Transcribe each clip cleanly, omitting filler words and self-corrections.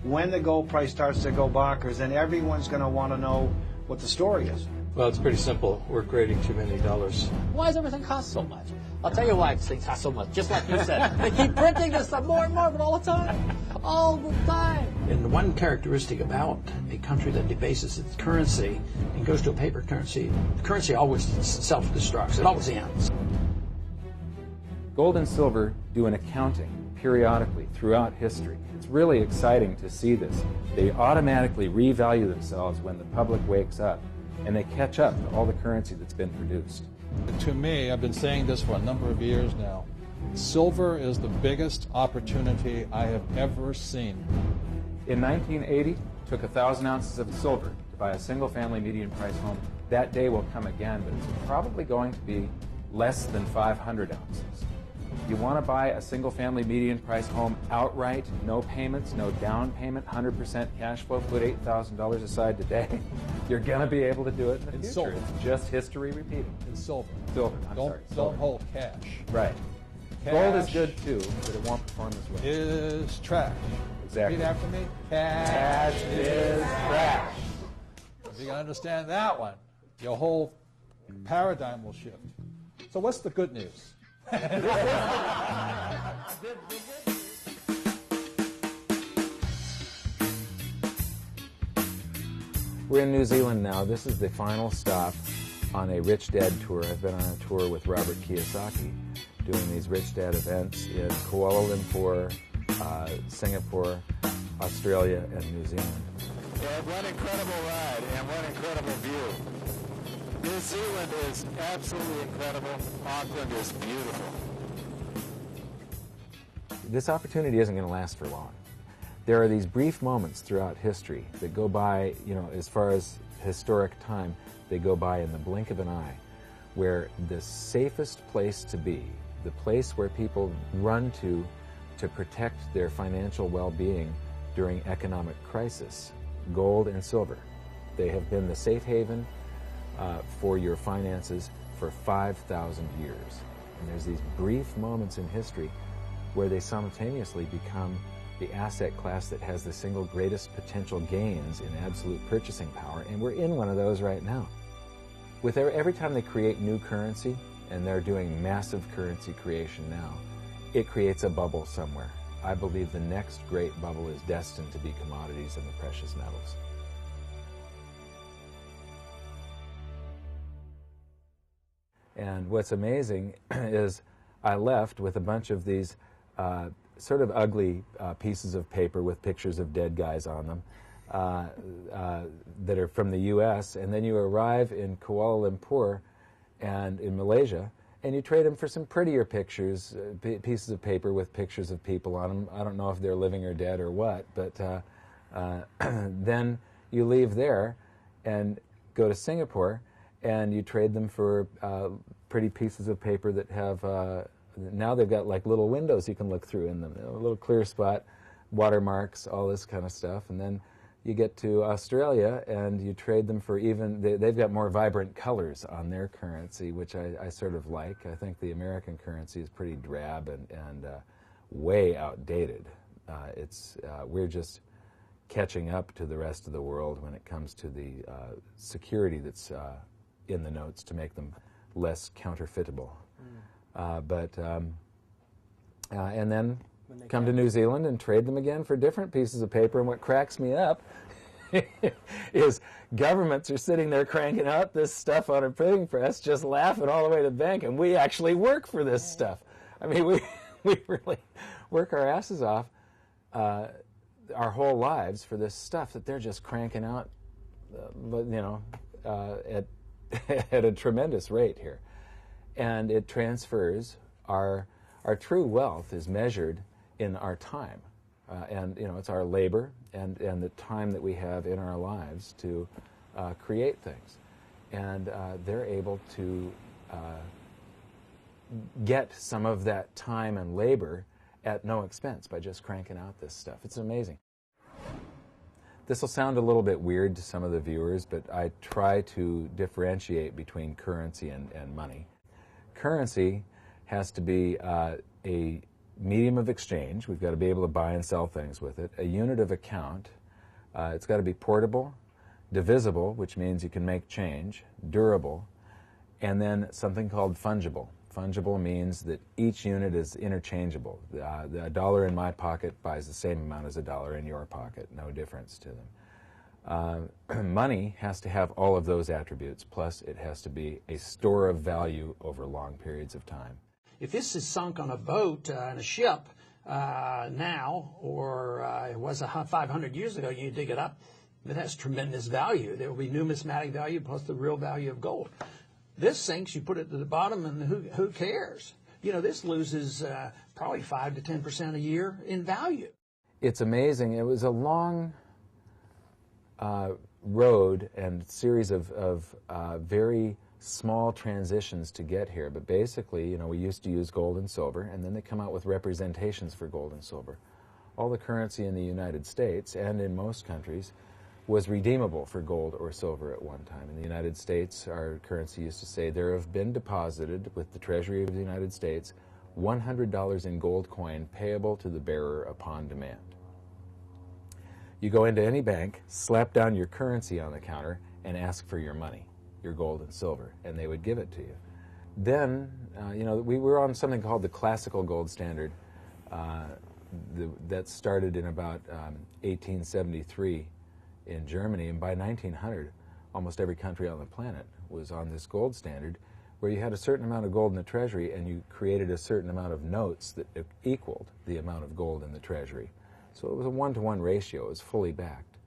when the gold price starts to go bonkers, then everyone's going to want to know what the story is. Well, it's pretty simple. We're creating too many dollars. Why does everything cost so much? I'll tell you why things cost so much. Just like you said, they keep printing this stuff more and more, but all the time. All the time. And one characteristic about a country that debases its currency and goes to a paper currency, the currency always self-destructs. It always ends. Gold and silver do an accounting periodically throughout history. It's really exciting to see this. They automatically revalue themselves when the public wakes up, and they catch up to all the currency that's been produced. To me, I've been saying this for a number of years now, silver is the biggest opportunity I have ever seen. In 1980, it took 1,000 ounces of silver to buy a single-family median-price home. That day will come again, but it's probably going to be less than 500 ounces. You want to buy a single-family median-price home outright, no payments, no down payment, 100% cash flow, put $8,000 aside today. You're going to be able to do it in the future. Silver. It's just history repeating. In silver. Silver, I'm sorry. Don't Silver. hold cash. Right. Cash Gold is good too, but it won't perform as well. Is trash. Exactly. Repeat after me. Cash is trash. If you can understand that one, your whole paradigm will shift. So what's the good news? We're in New Zealand now. This is the final stop on a Rich Dad tour. I've been on a tour with Robert Kiyosaki doing these Rich Dad events in Kuala Lumpur, Singapore, Australia, and New Zealand. Yeah, what an incredible ride and what an incredible view. New Zealand is absolutely incredible. Auckland is beautiful. This opportunity isn't going to last for long. There are these brief moments throughout history that go by, you know, as far as historic time, they go by in the blink of an eye, where the safest place to be, the place where people run to protect their financial well-being during economic crisis, gold and silver. They have been the safe haven for your finances for 5,000 years. And there's these brief moments in history where they simultaneously become the asset class that has the single greatest potential gains in absolute purchasing power, and we're in one of those right now. With every time they create new currency, and they're doing massive currency creation now, it creates a bubble somewhere. I believe the next great bubble is destined to be commodities and the precious metals. And what's amazing is I left with a bunch of these sort of ugly pieces of paper with pictures of dead guys on them that are from the U.S., and then you arrive in Kuala Lumpur and in Malaysia, and you trade them for some prettier pictures, pieces of paper with pictures of people on them. I don't know if they're living or dead or what, but then you leave there and go to Singapore, and you trade them for pretty pieces of paper that have, now they've got like little windows you can look through in them, a little clear spot, watermarks, all this kind of stuff. And then you get to Australia and you trade them for even, they've got more vibrant colors on their currency, which I sort of like. I think the American currency is pretty drab and way outdated. We're just catching up to the rest of the world when it comes to the security that's in the notes to make them less counterfeitable. And then come to New Zealand and trade them again for different pieces of paper. And what cracks me up is governments are sitting there cranking out this stuff on a printing press, just laughing all the way to the bank, and we actually work for this stuff. I mean, we really work our asses off our whole lives for this stuff that they're just cranking out, at a tremendous rate here. And it transfers our true wealth is measured in our time. And it's our labor and the time that we have in our lives to create things. And they're able to get some of that time and labor at no expense by just cranking out this stuff. It's amazing. This will sound a little bit weird to some of the viewers, but I try to differentiate between currency and money. Currency has to be a medium of exchange. We've got to be able to buy and sell things with it. A unit of account. It's got to be portable, divisible, which means you can make change, durable, and then something called fungible. Fungible means that each unit is interchangeable. A dollar in my pocket buys the same amount as a dollar in your pocket, no difference to them. Money has to have all of those attributes, plus it has to be a store of value over long periods of time. If this is sunk on a boat, in a ship, now, or it was 500 years ago, you dig it up, it has tremendous value. There will be numismatic value plus the real value of gold. This sinks, you put it to the bottom, and who cares? You know, this loses probably 5 to 10% a year in value. It's amazing. It was a long road and series of very small transitions to get here, but basically, you know, we used to use gold and silver, and then they come out with representations for gold and silver. All the currency in the United States and in most countries was redeemable for gold or silver at one time. In the United States, our currency used to say there have been deposited with the Treasury of the United States $100 in gold coin payable to the bearer upon demand. You go into any bank, slap down your currency on the counter, and ask for your money, your gold and silver, and they would give it to you. Then, you know, we were on something called the classical gold standard that started in about 1873 in Germany, and by 1900, almost every country on the planet was on this gold standard, where you had a certain amount of gold in the treasury, and you created a certain amount of notes that equaled the amount of gold in the treasury. So it was a 1-to-1 ratio. It was fully backed.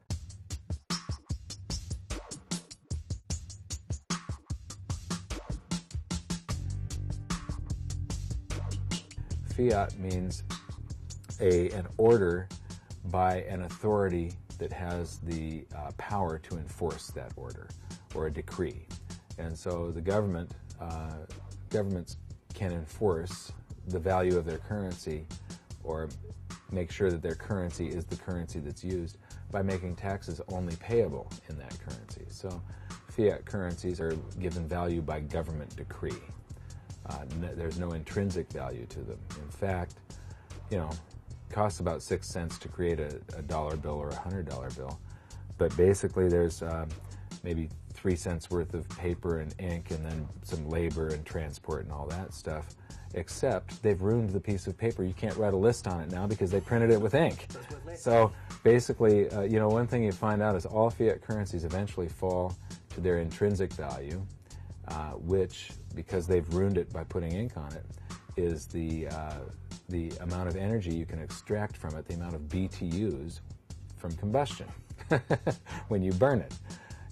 Fiat means an order by an authority that has the power to enforce that order, or a decree. And so the governments can enforce the value of their currency, or make sure that their currency is the currency that's used, by making taxes only payable in that currency. So fiat currencies are given value by government decree. There's no intrinsic value to them. In fact, you know, it costs about 6 cents to create a dollar bill or a $100 bill, but basically there's maybe 3 cents worth of paper and ink, and then some labor and transport and all that stuff, except they've ruined the piece of paper. You can't write a list on it now because they printed it with ink. So basically, you know, one thing you find out is all fiat currencies eventually fall to their intrinsic value, which, because they've ruined it by putting ink on it, is the amount of energy you can extract from it, the amount of BTUs from combustion when you burn it.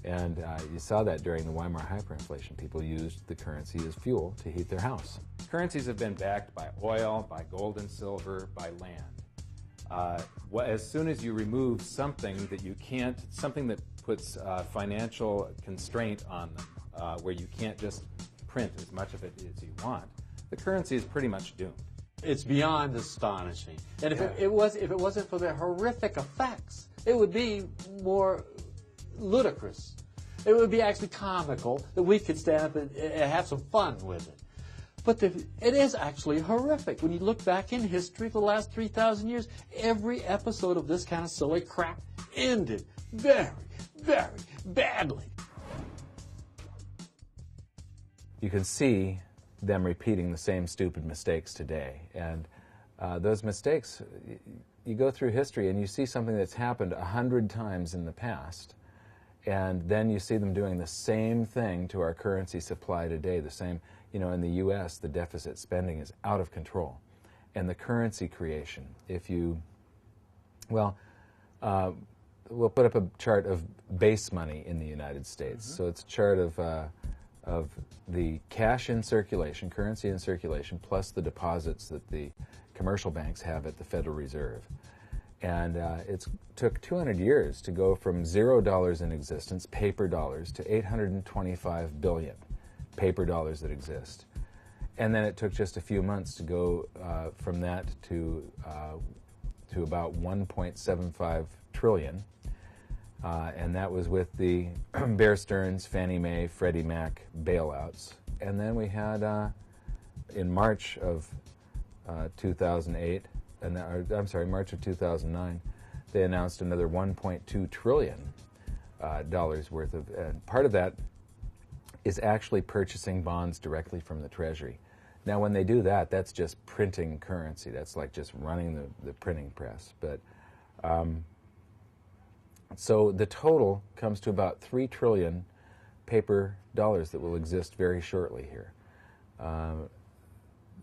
And you saw that during the Weimar hyperinflation. People used the currency as fuel to heat their house. Currencies have been backed by oil, by gold and silver, by land. As soon as you remove something that you can't, something that puts financial constraint on them, where you can't just print as much of it as you want, the currency is pretty much doomed. It's beyond astonishing. And if it wasn't for the horrific effects, it would be more ludicrous. It would be actually comical that we could stand up and have some fun with it. But it is actually horrific. When you look back in history for the last 3,000 years, every episode of this kind of silly crap ended very, very badly. You can see them repeating the same stupid mistakes today. And those mistakes, you go through history and you see something that's happened 100 times in the past, and then you see them doing the same thing to our currency supply today. The same, you know, in the U.S., the deficit spending is out of control. And the currency creation, if you, well, we'll put up a chart of base money in the United States. So it's a chart of the cash in circulation, currency in circulation, plus the deposits that the commercial banks have at the Federal Reserve. And it took 200 years to go from $0 in existence, paper dollars, to 825 billion paper dollars that exist. And then it took just a few months to go from that to about 1.75 trillion. And that was with the Bear Stearns, Fannie Mae, Freddie Mac bailouts. And then we had, in March of 2008, and I'm sorry, March of 2009, they announced another $1.2 trillion dollars worth of, and part of that is actually purchasing bonds directly from the Treasury. Now, when they do that, that's just printing currency. That's like just running the printing press. But so the total comes to about 3 trillion paper dollars that will exist very shortly here.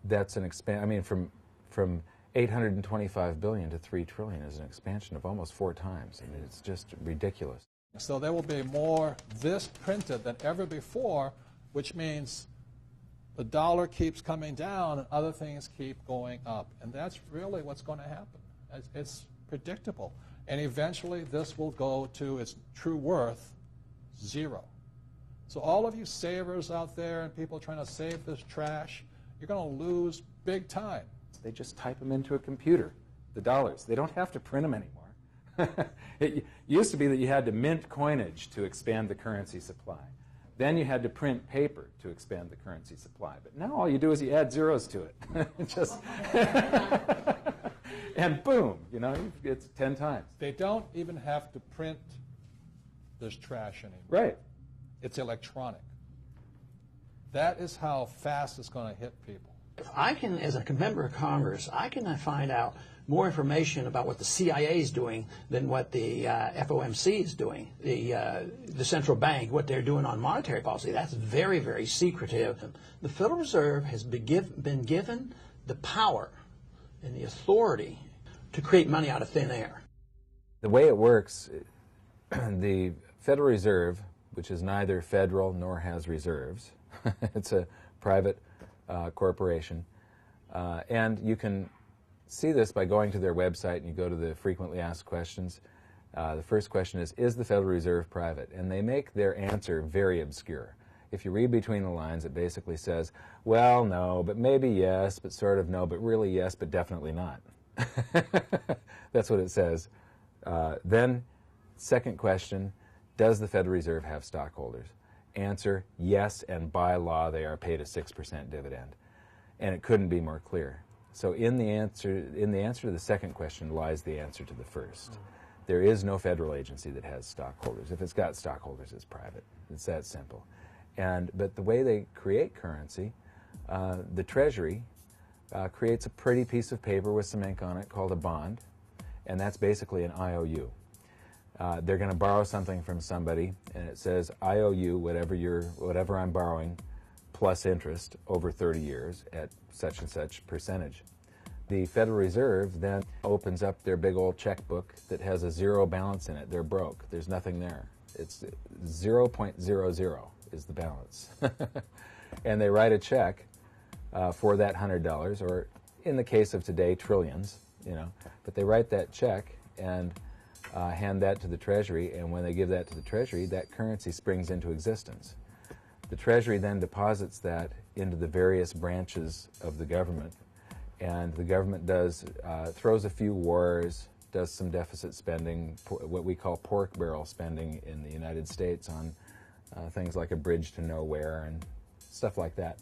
That's an I mean, from 825 billion to 3 trillion is an expansion of almost 4 times. I mean, it's just ridiculous. So there will be more this printed than ever before, which means the dollar keeps coming down and other things keep going up. And that's really what's going to happen. It's predictable. And eventually this will go to its true worth, 0. So all of you savers out there and people trying to save this trash, you're going to lose big time. They just type them into a computer, the dollars. They don't have to print them anymore. It used to be that you had to mint coinage to expand the currency supply. Then you had to print paper to expand the currency supply. But now all you do is you add zeros to it. Just and boom, you know, it's 10 times. They don't even have to print this trash anymore. Right. It's electronic. That is how fast it's going to hit people. If I can, as a member of Congress, I can find out more information about what the CIA is doing than what the FOMC is doing, the central bank, what they're doing on monetary policy. That's very, very secretive. The Federal Reserve has been given the power and the authority to create money out of thin air. The way it works, the Federal Reserve, which is neither federal nor has reserves, it's a private corporation, and you can see this by going to their website and you go to the frequently asked questions. The first question is the Federal Reserve private? And they make their answer very obscure. If you read between the lines, it basically says, well, no, but maybe yes, but sort of no, but really yes, but definitely not. That's what it says. Then, second question, does the Federal Reserve have stockholders? Answer, yes, and by law they are paid a 6% dividend. And it couldn't be more clear. So in the answer to the second question lies the answer to the first. There is no federal agency that has stockholders. If it's got stockholders, it's private. It's that simple. But the way they create currency, the Treasury creates a pretty piece of paper with some ink on it called a bond, and that's basically an IOU. They're going to borrow something from somebody, and it says IOU, whatever I'm borrowing, plus interest over 30 years at such and such percentage. The Federal Reserve then opens up their big old checkbook that has a 0 balance in it. They're broke. There's nothing there. It's 0.00 is the balance. And they write a check for that $100, or in the case of today, trillions, you know. But they write that check and hand that to the Treasury, and when they give that to the Treasury, that currency springs into existence. The Treasury then deposits that into the various branches of the government, and the government throws a few wars, does some deficit spending, what we call pork barrel spending in the United States on things like a bridge to nowhere and stuff like that.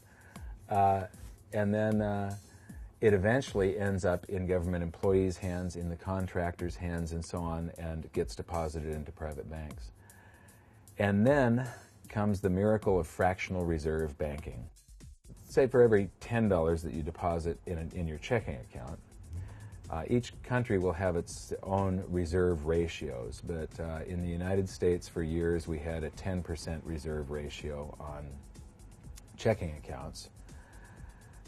And then it eventually ends up in government employees' hands, in the contractors' hands, and so on, and gets deposited into private banks. And then comes the miracle of fractional reserve banking. Say for every $10 that you deposit in your checking account, each country will have its own reserve ratios, but in the United States for years we had a 10% reserve ratio on checking accounts.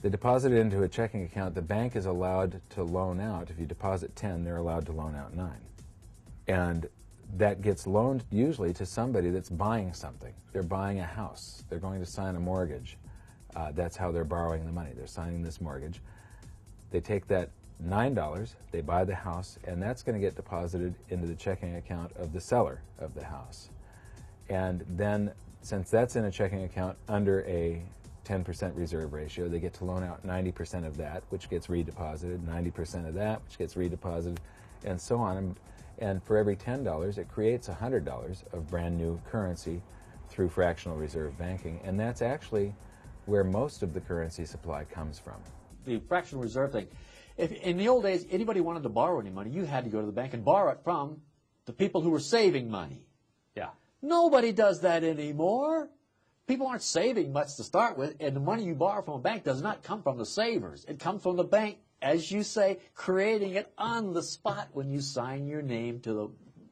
They deposit it into a checking account. The bank is allowed to loan out. If you deposit 10, they're allowed to loan out 9. And that gets loaned usually to somebody that's buying something. They're buying a house. They're going to sign a mortgage. That's how they're borrowing the money. They're signing this mortgage. They take that $9, they buy the house, and that's going to get deposited into the checking account of the seller of the house. And then, since that's in a checking account under a 10% reserve ratio, they get to loan out 90% of that, which gets redeposited, 90% of that, which gets redeposited, and so on. And for every $10, it creates $100 of brand new currency through fractional reserve banking. And that's actually where most of the currency supply comes from. the fractional reserve thing. If in the old days, anybody wanted to borrow any money, you had to go to the bank and borrow it from the people who were saving money. Yeah. Nobody does that anymore. People aren't saving much to start with, and the money you borrow from a bank does not come from the savers. It comes from the bank, as you say, creating it on the spot when you sign your name to the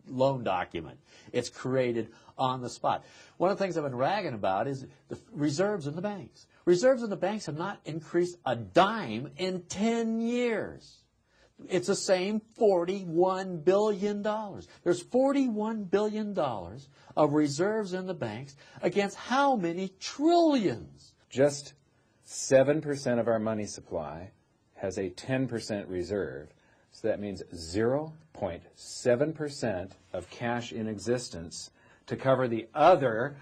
loan document. It's created on the spot. One of the things I've been ragging about is the reserves in the banks. Reserves in the banks have not increased a dime in 10 years. It's the same $41 billion. There's $41 billion of reserves in the banks against how many trillions? Just 7% of our money supply has a 10% reserve. So that means 0.7% of cash in existence to cover the other,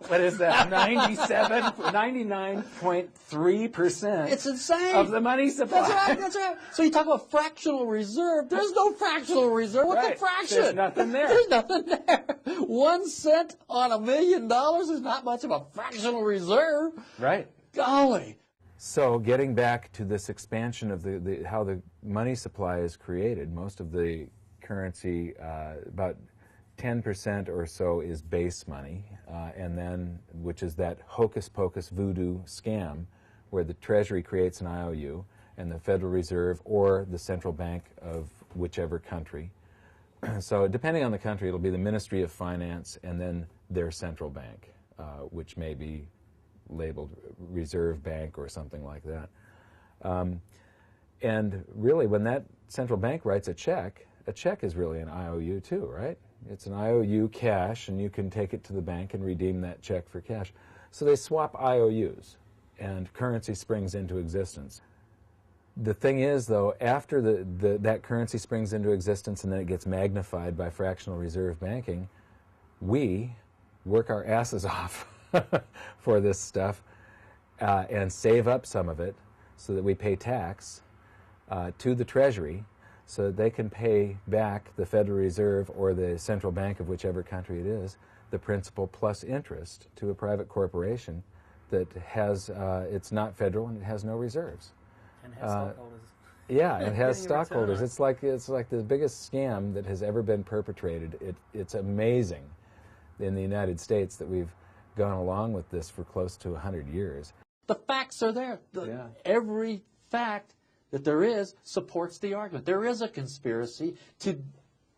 what is that, 99.3%. It's insane. Of the money supply. That's right, that's right. So you talk about fractional reserve. There's no fractional reserve. What's Right. the fraction? There's nothing there. There's nothing there. 1 cent on $1 million is not much of a fractional reserve. Right. Golly. So getting back to this expansion of how the money supply is created, most of the currency, about 10% or so is base money, and then, which is that hocus-pocus voodoo scam where the Treasury creates an IOU and the Federal Reserve or the central bank of whichever country. So depending on the country, it'll be the Ministry of Finance and then their central bank, which may be labeled Reserve Bank or something like that. And really, when that central bank writes a check is really an IOU too, right? It's an IOU cash, and you can take it to the bank and redeem that check for cash. So they swap IOUs, and currency springs into existence. The thing is, though, after that currency springs into existence and then it gets magnified by fractional reserve banking, we work our asses off for this stuff and save up some of it so that we pay tax to the Treasury so that they can pay back the Federal Reserve or the central bank of whichever country it is, the principal plus interest to a private corporation that has, it's not federal and it has no reserves. And has stockholders. Yeah, it has Getting a return stockholders. on it. It's like the biggest scam that has ever been perpetrated. It's amazing in the United States that we've gone along with this for close to 100 years. The facts are there. Every fact that there is supports the argument. There is a conspiracy to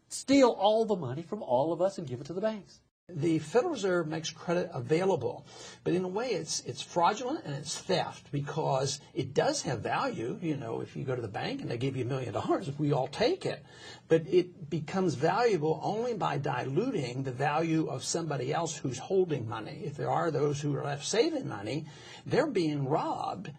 steal all the money from all of us and give it to the banks. The Federal Reserve makes credit available, but in a way it's fraudulent and it's theft because it does have value. You know, if you go to the bank and they give you $1 million, we all take it. But it becomes valuable only by diluting the value of somebody else who's holding money. If there are those who are left saving money, they're being robbed.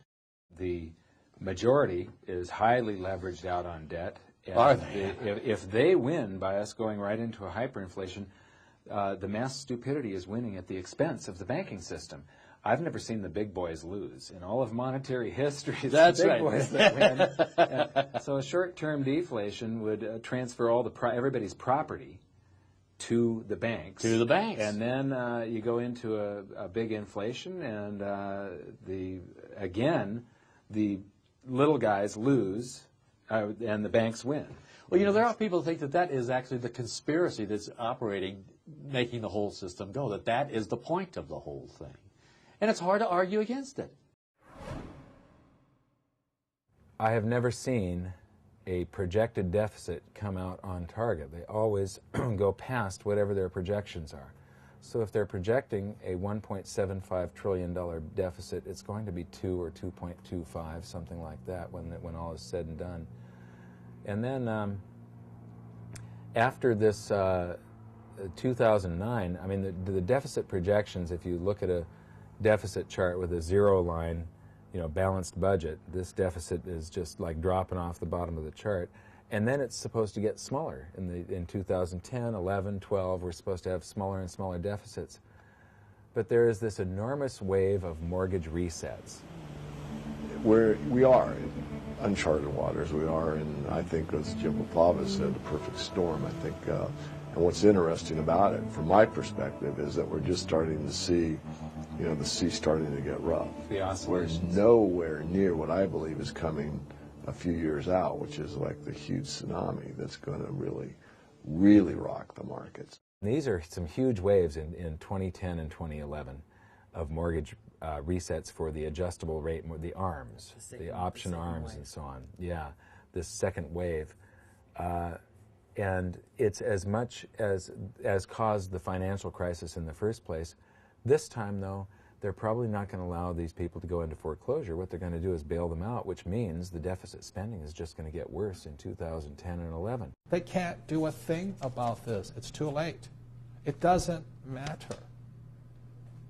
The majority is highly leveraged out on debt. And Are they? If they win by us going right into a hyperinflation, the mass stupidity is winning at the expense of the banking system. I've never seen the big boys lose. In all of monetary history, it's That's the big right. boys that win. So a short-term deflation would transfer all everybody's property to the banks. To the banks. And then you go into a big inflation, and again, the little guys lose, and the banks win. Well, you know, there are people who think that that is actually the conspiracy that's operating, making the whole system go, that is the point of the whole thing. And it's hard to argue against it. I have never seen a projected deficit come out on target. They always go past whatever their projections are. So if they're projecting a $1.75 trillion deficit, it's going to be 2 or 2.25, something like that, when all is said and done. And then after this 2009, I mean, the deficit projections, if you look at a deficit chart with a zero line, you know, balanced budget, this deficit is just like dropping off the bottom of the chart. And then it's supposed to get smaller. In 2010, 11, 12, we're supposed to have smaller and smaller deficits. But there is this enormous wave of mortgage resets. We are in uncharted waters. We are in, I think, as Jim Popova said, the perfect storm. I think, and what's interesting about it, from my perspective, is that we're just starting to see, you know, the sea's starting to get rough. The We're oscillations. nowhere near what I believe is coming a few years out, which is like the huge tsunami that's going to really, really rock the markets. These are some huge waves in 2010 and 2011 of mortgage resets for the adjustable rate, the ARMs, the option ARMs and so on. Yeah, this second wave. And it's as much as caused the financial crisis in the first place. This time, though, they're probably not going to allow these people to go into foreclosure. What they're going to do is bail them out, which means the deficit spending is just going to get worse in 2010 and 11. They can't do a thing about this. It's too late. It doesn't matter.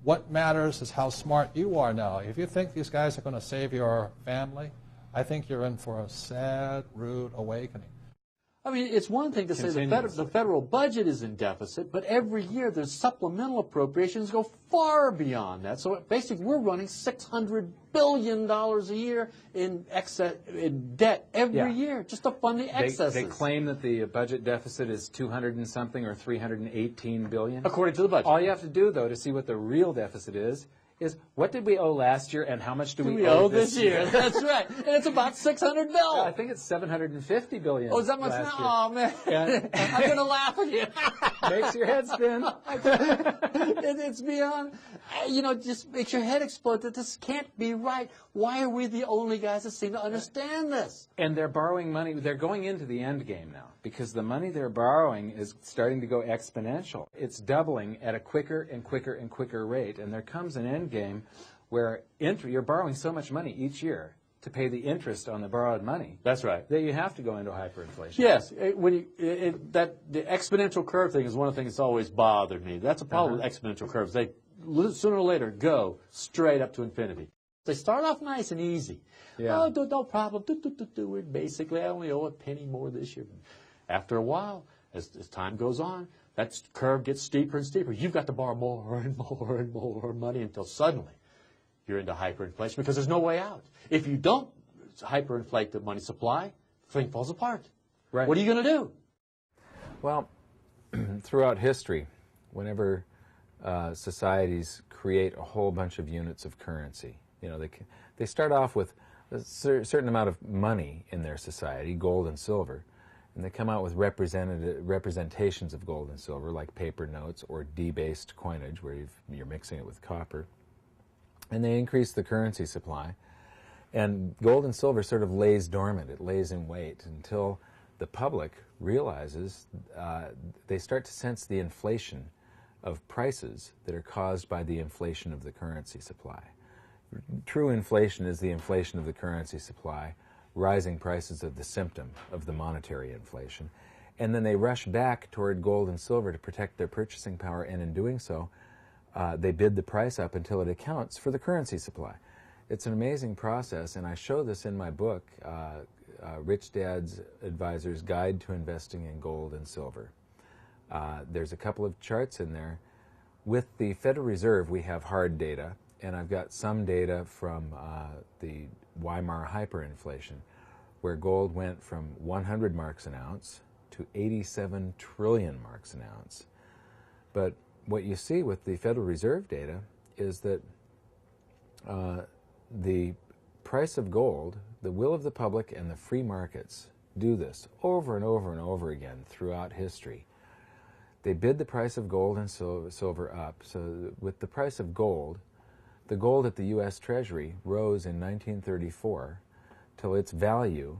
What matters is how smart you are now. If you think these guys are going to save your family, I think you're in for a sad, rude awakening. I mean, it's one thing to say the federal budget is in deficit, but every year there's supplemental appropriations go far beyond that. So basically, we're running $600 billion a year in debt every year just to fund the excesses. They claim that the budget deficit is 200 and something or 318 billion. According to the budget. All you have to do, though, to see what the real deficit is what did we owe last year and how much do we owe this year? That's right. And it's about $600 billion. I think it's 750 billion. Oh, is that much now? Oh, man. I'm going to laugh at you. Makes your head spin. It's beyond, just makes your head explode that this can't be right. Why are we the only guys that seem to understand this? And they're borrowing money. They're going into the end game now because the money they're borrowing is starting to go exponential. It's doubling at a quicker and quicker and quicker rate. And there comes an end game where you're borrowing so much money each year to pay the interest on the borrowed money. That's right. That you have to go into hyperinflation. Yes. The exponential curve thing is one of the things that's always bothered me. That's a problem with exponential curves. They sooner or later go straight up to infinity. They start off nice and easy. Yeah. Oh, no problem. We're basically, I only owe a penny more this year. After a while, as time goes on, that curve gets steeper and steeper. You've got to borrow more and more and more money until suddenly you're into hyperinflation because there's no way out. If you don't hyperinflate the money supply, the thing falls apart. Right. What are you going to do? Well, throughout history, whenever societies create a whole bunch of units of currency, they start off with a certain amount of money in their society, gold and silver, and they come out with representations of gold and silver, like paper notes or debased coinage, where you're mixing it with copper. And they increase the currency supply. And gold and silver sort of lays dormant. It lays in wait until the public realizes, they start to sense the inflation of prices that are caused by the inflation of the currency supply. True inflation is the inflation of the currency supply. Rising prices of the symptom of the monetary inflation. And then they rush back toward gold and silver to protect their purchasing power, and in doing so, they bid the price up until it accounts for the currency supply. It's an amazing process, and I show this in my book, Rich Dad's Advisor's Guide to Investing in Gold and Silver. There's a couple of charts in there. With the Federal Reserve, we have hard data, and I've got some data from the Weimar hyperinflation, where gold went from 100 marks an ounce to 87 trillion marks an ounce. But what you see with the Federal Reserve data is that the price of gold, the will of the public and the free markets do this over and over and over again throughout history. They bid the price of gold and silver up. So with the price of gold, the gold at the U.S. Treasury rose in 1934 till its value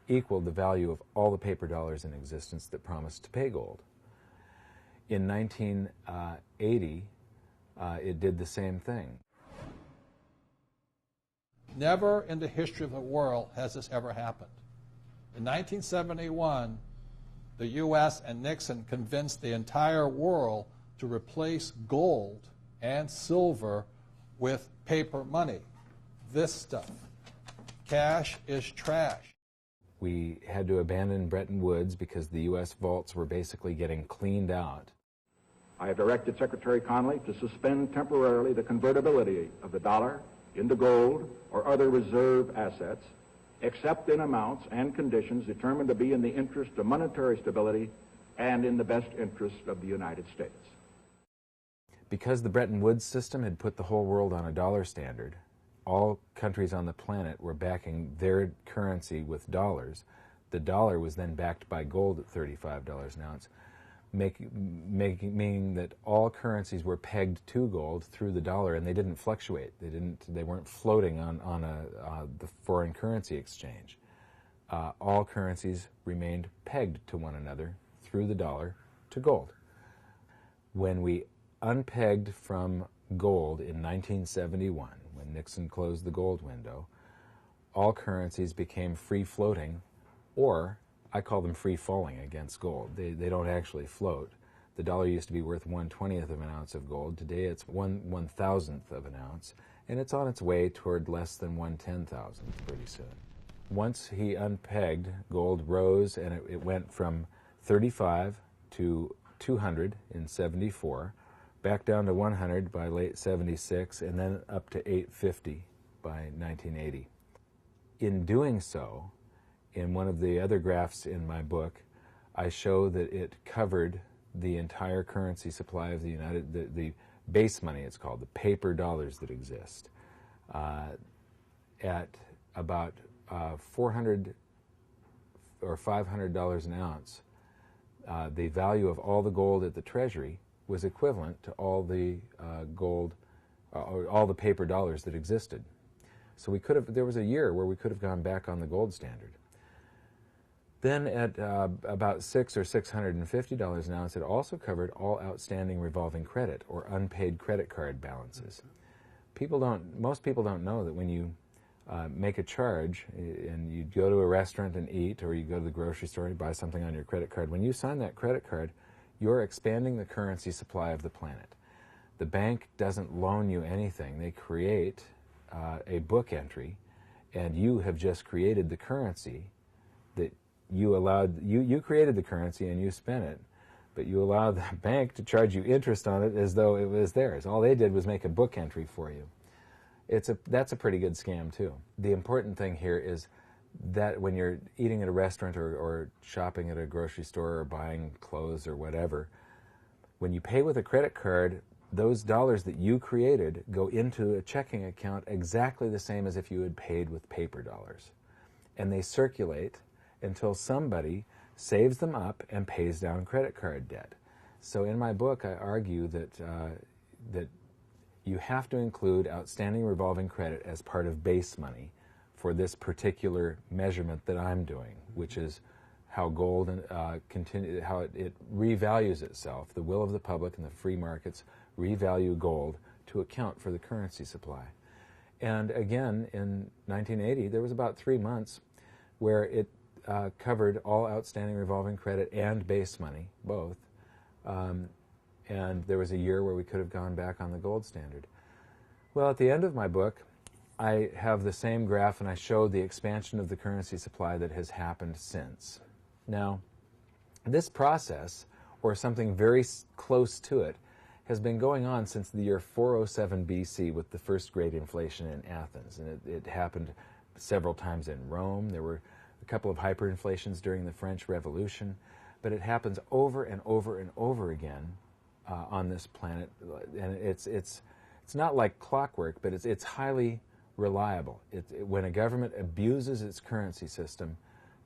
equaled the value of all the paper dollars in existence that promised to pay gold. In 1980, it did the same thing. Never in the history of the world has this ever happened. In 1971, the U.S. and Nixon convinced the entire world to replace gold and silver with paper money. This stuff. Cash is trash. We had to abandon Bretton Woods because the U.S. vaults were basically getting cleaned out. I have directed Secretary Connally to suspend temporarily the convertibility of the dollar into gold or other reserve assets, except in amounts and conditions determined to be in the interest of monetary stability and in the best interest of the United States. Because the Bretton Woods system had put the whole world on a dollar standard, all countries on the planet were backing their currency with dollars. The dollar was then backed by gold at $35 an ounce, meaning that all currencies were pegged to gold through the dollar, and they didn't fluctuate. They weren't floating on the foreign currency exchange. All currencies remained pegged to one another through the dollar to gold. When we unpegged from gold in 1971, when Nixon closed the gold window, all currencies became free-floating, or I call them free-falling against gold. They don't actually float. The dollar used to be worth 1/20th of an ounce of gold. Today it's 1/1000th of an ounce, and it's on its way toward less than 1/10,000th pretty soon. Once he unpegged, gold rose, and it went from 35 to 200 in 74, back down to 100 by late 76, and then up to 850 by 1980. In doing so, in one of the other graphs in my book, I show that it covered the entire currency supply of the base money, it's called, the paper dollars that exist, at about $400 or $500 an ounce. The value of all the gold at the Treasury was equivalent to all the gold, or all the paper dollars that existed. So there was a year where we could have gone back on the gold standard. Then at about $600 or $650 an ounce, it also covered all outstanding revolving credit or unpaid credit card balances. Most people don't know that when you make a charge and you go to a restaurant and eat, or you go to the grocery store and buy something on your credit card, when you sign that credit card, you're expanding the currency supply of the planet. The bank doesn't loan you anything. They create a book entry, and you have just created the currency that you created the currency and you spent it, but you allowed the bank to charge you interest on it as though it was theirs. All they did was make a book entry for you. That's a pretty good scam too. The important thing here is that when you're eating at a restaurant or shopping at a grocery store or buying clothes or whatever, when you pay with a credit card, those dollars that you created go into a checking account exactly the same as if you had paid with paper dollars. And they circulate until somebody saves them up and pays down credit card debt. So in my book, I argue that you have to include outstanding revolving credit as part of base money for this particular measurement that I'm doing, which is how gold how it revalues itself. The will of the public and the free markets revalue gold to account for the currency supply. And again, in 1980, there was about 3 months where it covered all outstanding revolving credit and base money, both. And there was a year where we could have gone back on the gold standard. Well, at the end of my book, I have the same graph, and I show the expansion of the currency supply that has happened since. Now, this process, or something very close to it, has been going on since the year 407 BC with the first great inflation in Athens. And it happened several times in Rome. There were a couple of hyperinflations during the French Revolution. But it happens over and over and over again on this planet. And it's not like clockwork, but it's highly reliable. When a government abuses its currency system,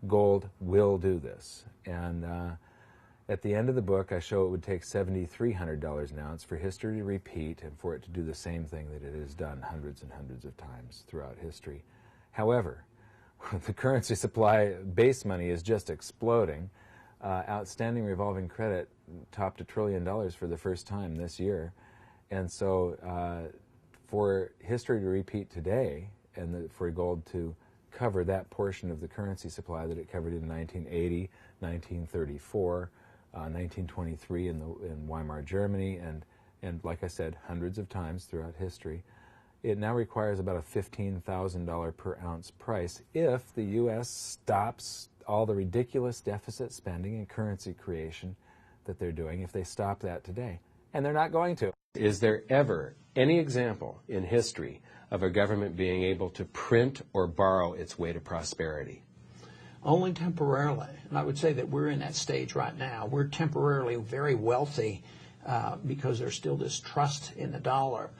gold will do this. And at the end of the book, I show it would take $7,300 an ounce for history to repeat and for it to do the same thing that it has done hundreds and hundreds of times throughout history. However, the currency supply base money is just exploding. Outstanding revolving credit topped $1 trillion for the first time this year. And so for history to repeat today and for gold to cover that portion of the currency supply that it covered in 1980, 1934, 1923 in Weimar Germany, and like I said, hundreds of times throughout history, it now requires about a $15,000 per ounce price if the U.S. stops all the ridiculous deficit spending and currency creation that they're doing, if they stop that today. And they're not going to. Is there ever any example in history of a government being able to print or borrow its way to prosperity? Only temporarily. And I would say that we're in that stage right now. We're temporarily very wealthy because there's still this trust in the dollar.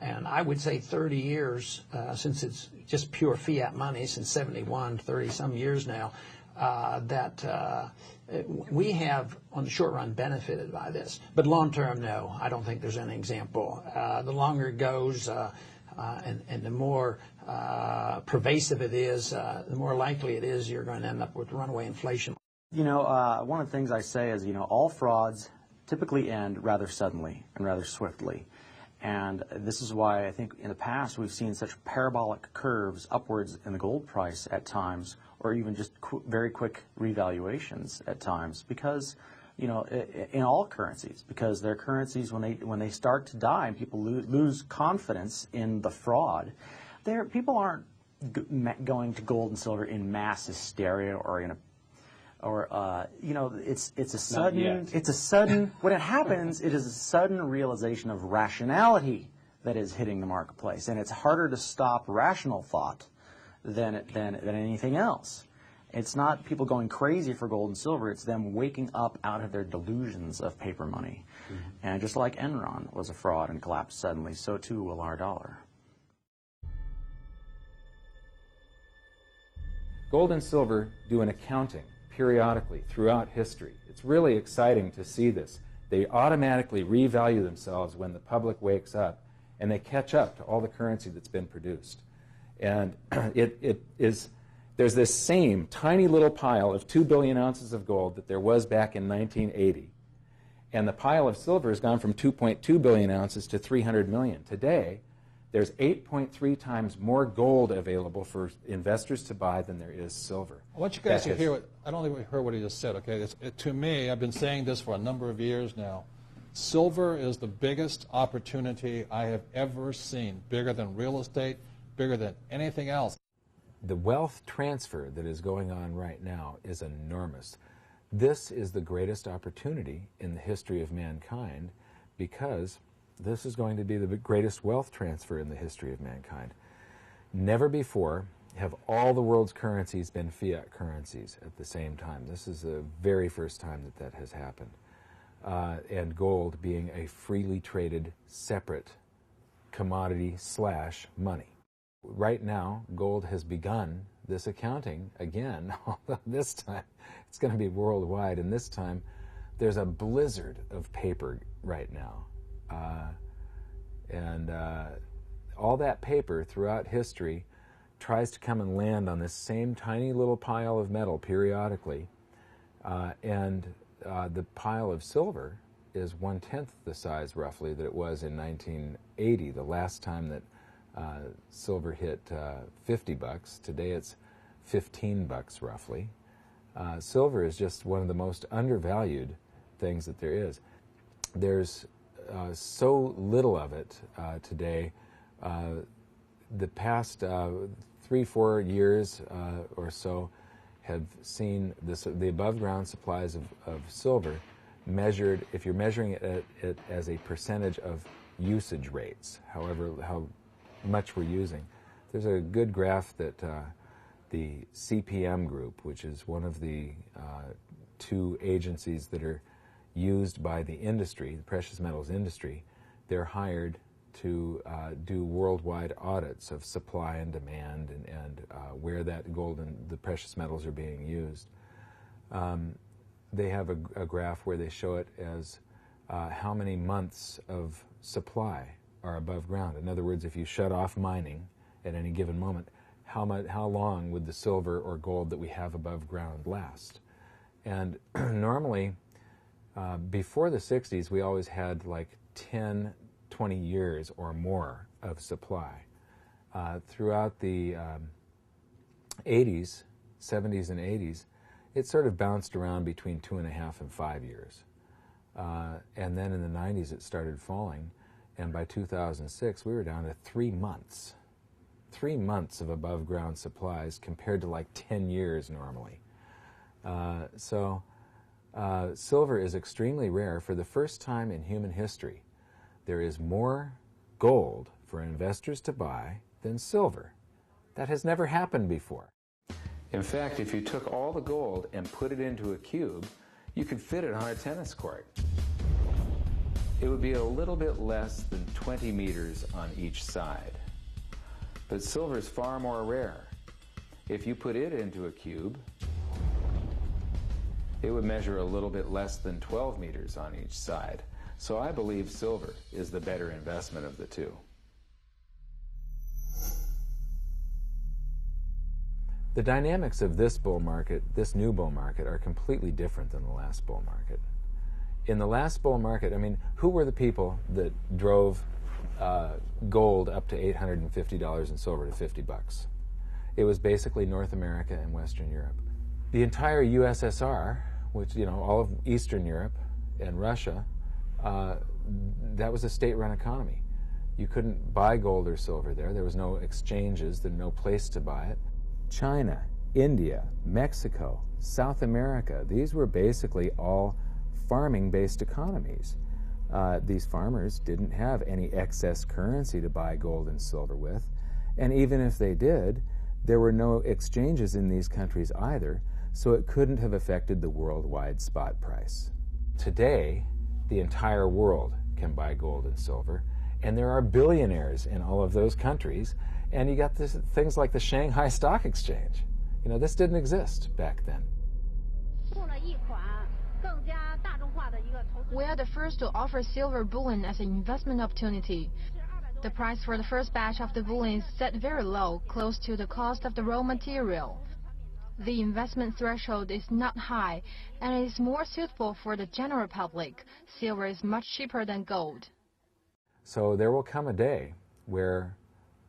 And I would say 30 years, since it's just pure fiat money, since 71, 30-some years now, that we have, on the short run, benefited by this. But long term, no, I don't think there's any example. The longer it goes, and the more pervasive it is, the more likely it is you're going to end up with runaway inflation. You know, one of the things I say is, you know, all frauds typically end rather suddenly and rather swiftly. And this is why I think in the past we've seen such parabolic curves upwards in the gold price at times, or even just very quick revaluations at times, because, you know, in all currencies, because they're currencies when they start to die and people lose confidence in the fraud, people aren't going to gold and silver in mass hysteria or in a you know, it's a sudden, when it happens, it is a sudden realization of rationality that is hitting the marketplace. And it's harder to stop rational thought than anything else. It's not people going crazy for gold and silver, it's them waking up out of their delusions of paper money. Mm-hmm. And just like Enron was a fraud and collapsed suddenly, so too will our dollar. Gold and silver do an accounting periodically throughout history. It's really exciting to see this. They automatically revalue themselves when the public wakes up, and they catch up to all the currency that's been produced. And there's this same tiny little pile of 2 billion ounces of gold that there was back in 1980. And the pile of silver has gone from 2.2 billion ounces to 300 million. Today, there's 8.3 times more gold available for investors to buy than there is silver. I want you guys to hear I don't think we heard what he just said, okay? To me, I've been saying this for a number of years now. Silver is the biggest opportunity I have ever seen, bigger than real estate, bigger than anything else. The wealth transfer that is going on right now is enormous. This is the greatest opportunity in the history of mankind, because this is going to be the greatest wealth transfer in the history of mankind. Never before have all the world's currencies been fiat currencies at the same time. This is the very first time that has happened. And gold being a freely traded, separate commodity / money. Right now, gold has begun this accounting again, although this time it's going to be worldwide, and this time there's a blizzard of paper right now. All that paper throughout history tries to come and land on this same tiny little pile of metal periodically, and the pile of silver is 1/10 the size roughly that it was in 1980, the last time that silver hit $50. Today it's $15 roughly. Silver is just one of the most undervalued things that there is. There's so little of it today. The past 3-4 years or so have seen the above-ground supplies of silver measured, if you're measuring it as a percentage of usage rates, how much we're using. There's a good graph that the CPM group, which is one of the 2 agencies that are used by the industry, the precious metals industry, they're hired to do worldwide audits of supply and demand and where that gold and the precious metals are being used. They have a graph where they show it as how many months of supply are above ground. In other words, if you shut off mining at any given moment, how long would the silver or gold that we have above ground last? And normally, before the 60s, we always had like 10, 20 years or more of supply. Throughout the 80s, 70s and 80s, it sort of bounced around between 2.5 and 5 years. And then in the 90s, it started falling. And by 2006, we were down to 3 months. 3 months of above ground supplies compared to like 10 years normally. Silver is extremely rare. For the first time in human history, there is more gold for investors to buy than silver. That has never happened before. In fact, if you took all the gold and put it into a cube, you could fit it on a tennis court. it would be a little bit less than 20 meters on each side. But silver is far more rare. If you put it into a cube, it would measure a little bit less than 12 meters on each side. So I believe silver is the better investment of the two. The dynamics of this bull market, this new bull market, are completely different than the last bull market. In the last bull market, I mean, who were the people that drove gold up to $850 and silver to $50? It was basically North America and Western Europe. The entire USSR, which, you know, all of Eastern Europe and Russia, that was a state-run economy. You couldn't buy gold or silver there. There was no exchanges. There was no place to buy it. China, India, Mexico, South America, these were basically all farming-based economies. These farmers didn't have any excess currency to buy gold and silver with, and even if they did, there were no exchanges in these countries either, so it couldn't have affected the worldwide spot price. Today, the entire world can buy gold and silver, and there are billionaires in all of those countries, and you got things like the Shanghai Stock Exchange. You know, this didn't exist back then. We are the first to offer silver bullion as an investment opportunity. The price for the first batch of the bullion is set very low, close to the cost of the raw material. The investment threshold is not high, and it is more suitable for the general public. Silver is much cheaper than gold. So there will come a day where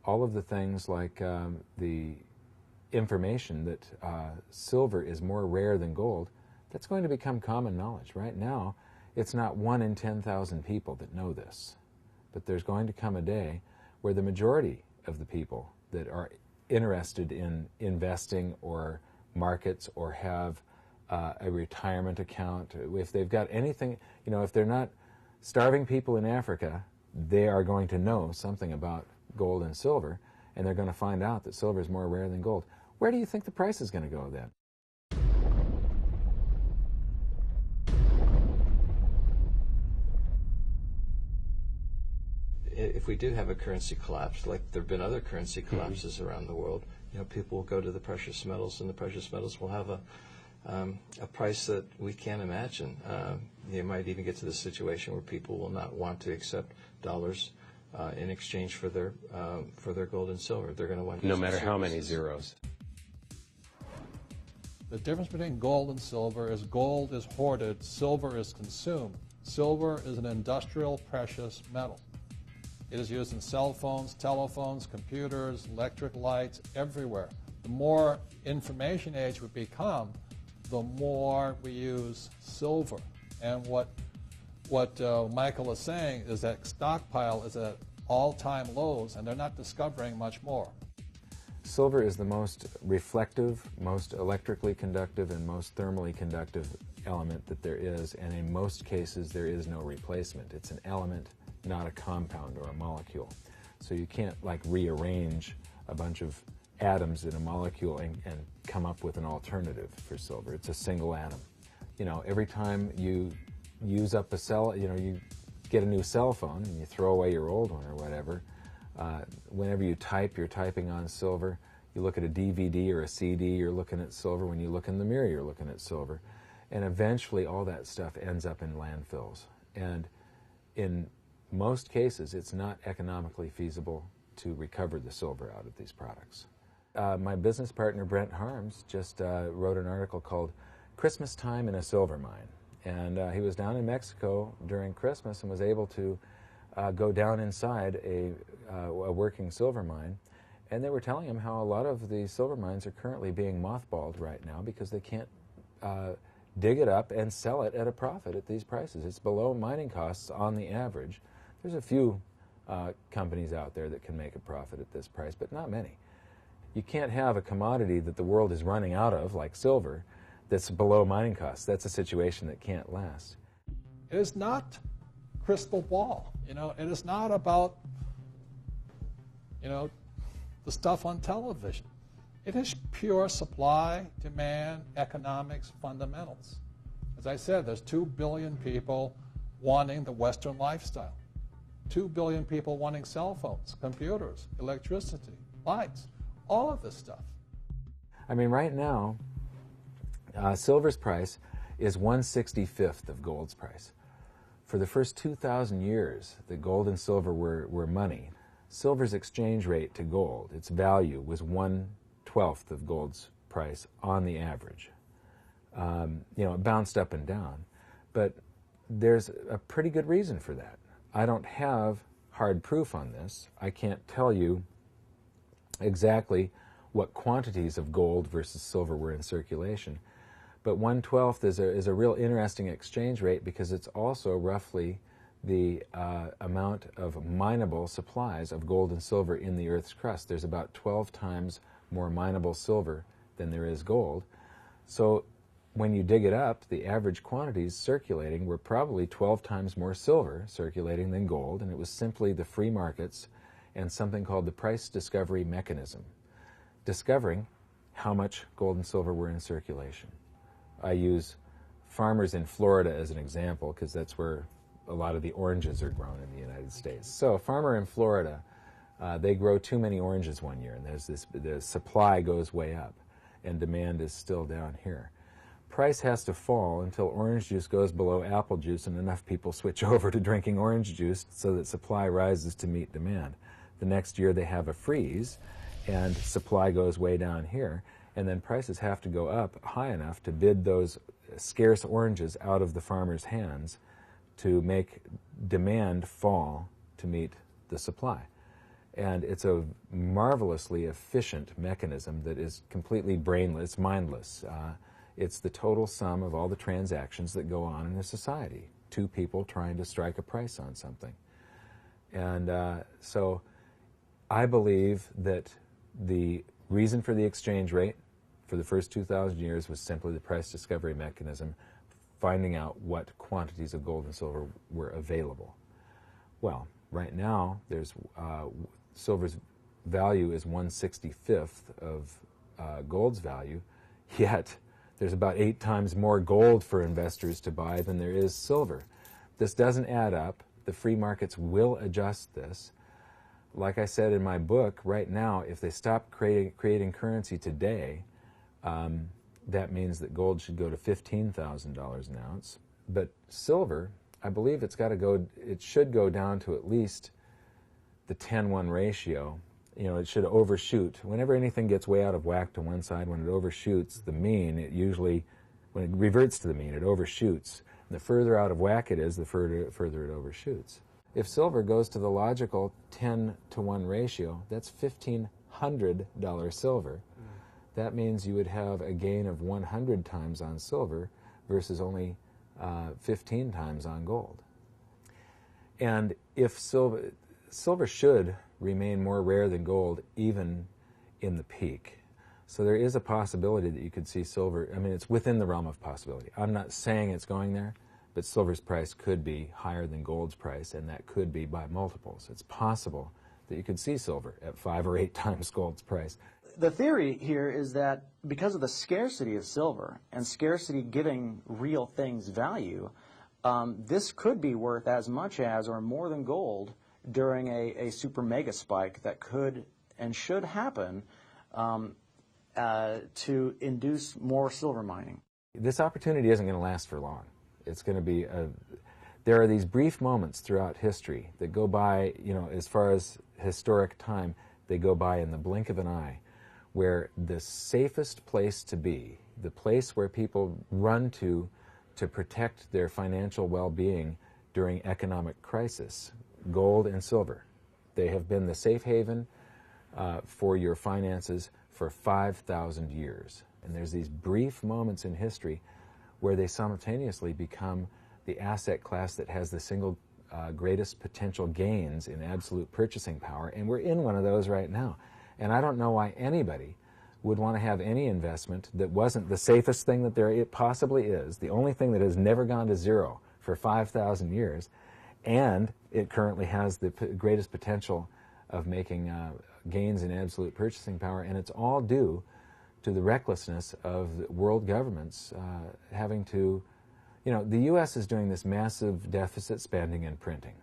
all of the things like the information that silver is more rare than gold, that's going to become common knowledge. Right now, it's not 1 in 10,000 people that know this. But there's going to come a day where the majority of the people that are interested in investing or markets or have a retirement account, if they've got anything, you know, if they're not starving people in Africa, they are going to know something about gold and silver, and they're going to find out that silver is more rare than gold. Where do you think the price is going to go then? If we do have a currency collapse, like there have been other currency collapses around the world, you know, people will go to the precious metals, and the precious metals will have a price that we can't imagine. You might even get to the situation where people will not want to accept dollars in exchange for their gold and silver. They're going to want no matter how many zeros. The difference between gold and silver is gold is hoarded, silver is consumed. Silver is an industrial precious metal. It is used in cell phones, telephones, computers, electric lights, everywhere. The more information age we become, the more we use silver. And what Michael is saying is that stockpile is at all-time lows, and they're not discovering much more. Silver is the most reflective, most electrically conductive, and most thermally conductive element that there is, and in most cases there is no replacement. It's an element, not a compound or a molecule. So you can't like rearrange a bunch of atoms in a molecule and come up with an alternative for silver. It's a single atom. You know, every time you use up a cell, you know, you get a new cell phone and you throw away your old one or whatever, whenever you type, you're typing on silver. You look at a DVD or a CD, you're looking at silver. When you look in the mirror, you're looking at silver. And eventually all that stuff ends up in landfills. And in most cases, it's not economically feasible to recover the silver out of these products. My business partner, Brent Harms, just wrote an article called Christmas Time in a Silver Mine. And he was down in Mexico during Christmas and was able to go down inside a working silver mine. And they were telling him how a lot of the silver mines are currently being mothballed right now because they can't dig it up and sell it at a profit at these prices. It's below mining costs on the average. There's a few companies out there that can make a profit at this price, but not many. You can't have a commodity that the world is running out of, like silver, that's below mining costs. That's a situation that can't last. It is not crystal ball. You know, it is not about, you know, the stuff on television. It is pure supply, demand, economics, fundamentals. As I said, there's 2 billion people wanting the Western lifestyle. 2 billion people wanting cell phones, computers, electricity, lights, all of this stuff. I mean, right now, silver's price is 1/65th of gold's price. For the first 2,000 years, the gold and silver were money. Silver's exchange rate to gold, its value, was 1/12th of gold's price on the average. It bounced up and down, but there's a pretty good reason for that. I don't have hard proof on this. I can't tell you exactly what quantities of gold versus silver were in circulation, but 1/12th is a real interesting exchange rate because it's also roughly the amount of mineable supplies of gold and silver in the Earth's crust. There's about 12 times more mineable silver than there is gold. So when you dig it up, the average quantities circulating were probably 12 times more silver circulating than gold, and it was simply the free markets and something called the price discovery mechanism, discovering how much gold and silver were in circulation. I use farmers in Florida as an example because that's where a lot of the oranges are grown in the United States. So a farmer in Florida, they grow too many oranges one year, and the supply goes way up, and demand is still down here. Price has to fall until orange juice goes below apple juice and enough people switch over to drinking orange juice so that supply rises to meet demand. The next year they have a freeze and supply goes way down here, and then prices have to go up high enough to bid those scarce oranges out of the farmer's hands to make demand fall to meet the supply. And it's a marvelously efficient mechanism that is completely brainless, mindless. It's the total sum of all the transactions that go on in a society. Two people trying to strike a price on something. And so I believe that the reason for the exchange rate for the first 2,000 years was simply the price discovery mechanism, finding out what quantities of gold and silver were available. Well, right now, there's silver's value is 1/65th of gold's value, yet there's about 8 times more gold for investors to buy than there is silver. This doesn't add up. The free markets will adjust this. Like I said in my book, right now, if they stop creating currency today, that means that gold should go to $15,000 an ounce. But silver, I believe it should go down to at least the 10-1 ratio. It should overshoot. Whenever anything gets way out of whack to one side, when it overshoots the mean, when it reverts to the mean, it overshoots. And the further out of whack it is, the further it overshoots. If silver goes to the logical 10-to-1 ratio, that's $1,500 silver. That means you would have a gain of 100 times on silver versus only 15 times on gold. And if silver should remain more rare than gold even in the peak. So there is a possibility that you could see silver, it's within the realm of possibility. I'm not saying it's going there, but silver's price could be higher than gold's price, and that could be by multiples. It's possible that you could see silver at 5 or 8 times gold's price. The theory here is that because of the scarcity of silver and scarcity giving real things value, this could be worth as much as or more than gold during a super mega spike that could and should happen to induce more silver mining. This opportunity isn't going to last for long. It's going to be there are these brief moments throughout history that go by, as far as historic time, they go by in the blink of an eye, where the safest place to be, the place where people run to protect their financial well-being during economic crisis, gold and silver. They have been the safe haven for your finances for 5,000 years. And there's these brief moments in history where they simultaneously become the asset class that has the single greatest potential gains in absolute purchasing power, and we're in one of those right now. And I don't know why anybody would want to have any investment that wasn't the safest thing that it possibly is, the only thing that has never gone to zero for 5,000 years, and it currently has the greatest potential of making gains in absolute purchasing power, and it's all due to the recklessness of world governments having to You know, the U.S. is doing this massive deficit spending and printing.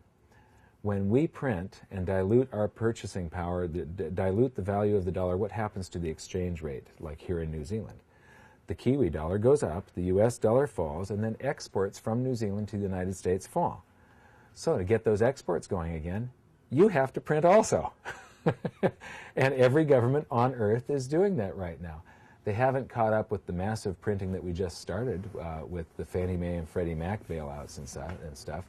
When we print and dilute our purchasing power, dilute the value of the dollar, what happens to the exchange rate, like here in New Zealand? The Kiwi dollar goes up, the U.S. dollar falls, and then exports from New Zealand to the United States fall. So to get those exports going again, you have to print also. And every government on earth is doing that right now. They haven't caught up with the massive printing that we just started with the Fannie Mae and Freddie Mac bailouts and stuff.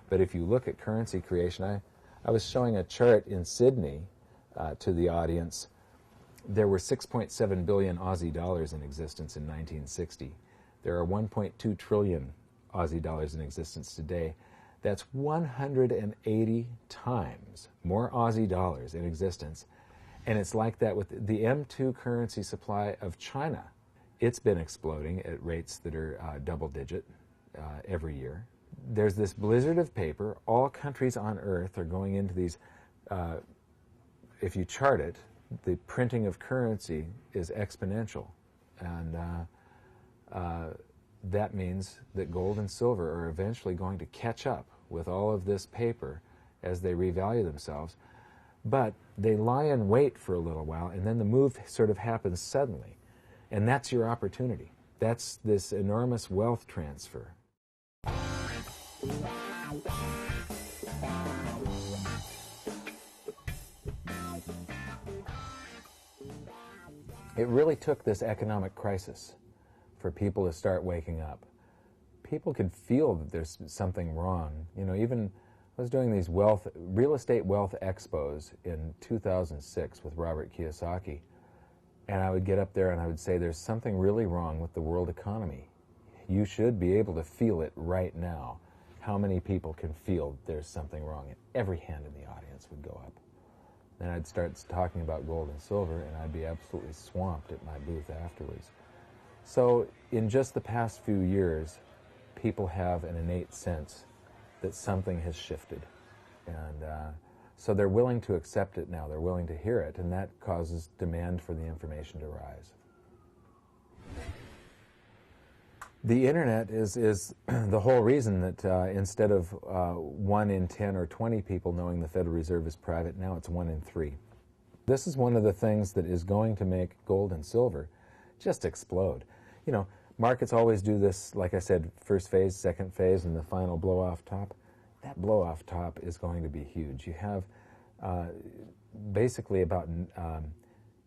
But if you look at currency creation, I was showing a chart in Sydney to the audience. There were 6.7 billion Aussie dollars in existence in 1960. There are 1.2 trillion Aussie dollars in existence today. That's 180 times more Aussie dollars in existence. And it's like that with the M2 currency supply of China. It's been exploding at rates that are double-digit every year. There's this blizzard of paper. All countries on Earth are going into these, if you chart it, the printing of currency is exponential. And that means that gold and silver are eventually going to catch up with all of this paper as they revalue themselves. But they lie in wait for a little while, and then the move sort of happens suddenly. And that's your opportunity. That's this enormous wealth transfer. It really took this economic crisis for people to start waking up. People could feel that there's something wrong. You know, even I was doing these real estate wealth expos in 2006 with Robert Kiyosaki, and I would get up there and I would say, there's something really wrong with the world economy. You should be able to feel it right now. How many people can feel there's something wrong? And every hand in the audience would go up. Then I'd start talking about gold and silver, and I'd be absolutely swamped at my booth afterwards. So in just the past few years, people have an innate sense that something has shifted. And so they're willing to accept it now. They're willing to hear it, and that causes demand for the information to rise. The internet is the whole reason that instead of 1 in 10 or 20 people knowing the Federal Reserve is private, now it's 1 in 3. This is one of the things that is going to make gold and silver just explode. You know, markets always do this, like I said, first phase, second phase, and the final blow-off top. That blow-off top is going to be huge. You have basically about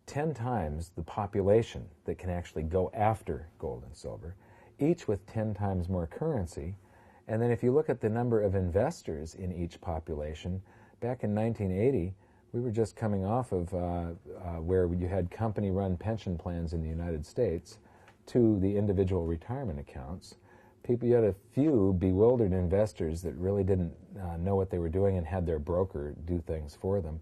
10 times the population that can actually go after gold and silver, each with 10 times more currency. And then if you look at the number of investors in each population, back in 1980, we were just coming off of where you had company-run pension plans in the United States to the individual retirement accounts. You had a few bewildered investors that really didn't know what they were doing and had their broker do things for them.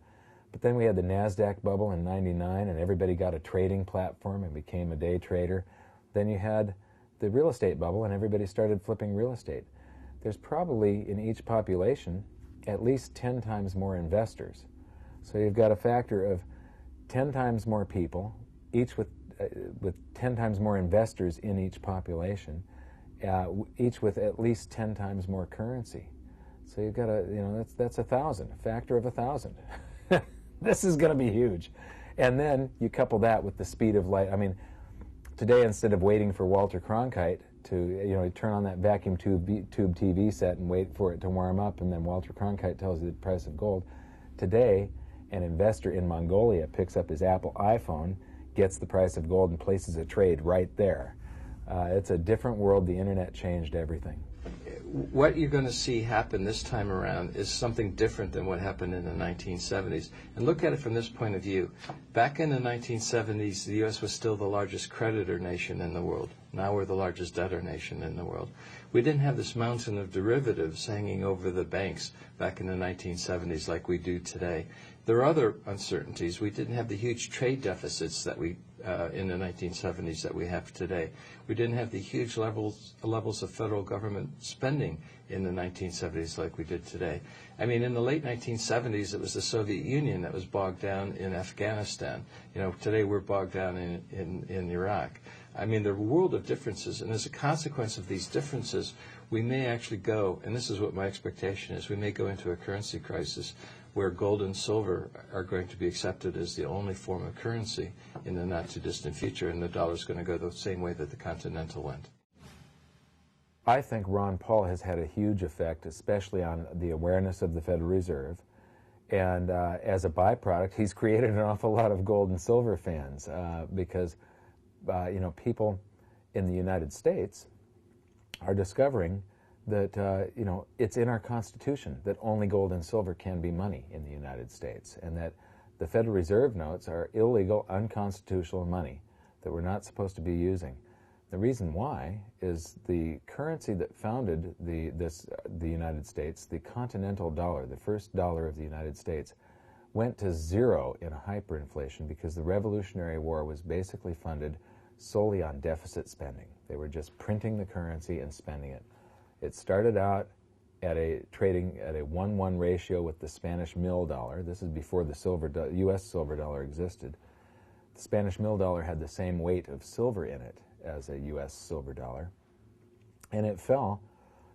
But then we had the NASDAQ bubble in '99, and everybody got a trading platform and became a day trader. Then you had the real estate bubble, and everybody started flipping real estate. There's probably in each population at least 10 times more investors. So you've got a factor of 10 times more people, each with 10 times more investors in each population, each with at least 10 times more currency. So you've got that's 1,000, a factor of 1,000. This is going to be huge. And then you couple that with the speed of light. I mean, today, instead of waiting for Walter Cronkite to, turn on that vacuum tube TV set and wait for it to warm up, and then Walter Cronkite tells you the price of gold, today, an investor in Mongolia picks up his Apple iPhone, gets the price of gold, and places a trade right there. It's a different world. The internet changed everything. What you're going to see happen this time around is something different than what happened in the 1970s. And look at it from this point of view. Back in the 1970s, the U.S. was still the largest creditor nation in the world. Now we're the largest debtor nation in the world. We didn't have this mountain of derivatives hanging over the banks back in the 1970s like we do today. There are other uncertainties. We didn't have the huge trade deficits that we in the 1970s that we have today. We didn't have the huge levels of federal government spending in the 1970s like we did today. I mean, in the late 1970s, it was the Soviet Union that was bogged down in Afghanistan. Today we're bogged down in Iraq. I mean, the world of differences, and as a consequence of these differences, we may actually go, and this is what my expectation is, we may go into a currency crisis where gold and silver are going to be accepted as the only form of currency in the not-too-distant future, and the dollar's going to go the same way that the Continental went. I think Ron Paul has had a huge effect, especially on the awareness of the Federal Reserve. And as a byproduct, he's created an awful lot of gold and silver fans because, you know, people in the United States are discovering that, you know, it's in our Constitution that only gold and silver can be money in the United States, and that the Federal Reserve notes are illegal, unconstitutional money that we're not supposed to be using. The reason why is the currency that founded the United States, the Continental dollar, the first dollar of the United States, went to zero in a hyperinflation because the Revolutionary War was basically funded solely on deficit spending. They were just printing the currency and spending it. It started out at trading at a 1-1 ratio with the Spanish mill dollar. This is before the U.S. silver dollar existed. The Spanish mill dollar had the same weight of silver in it as a U.S. silver dollar. And it fell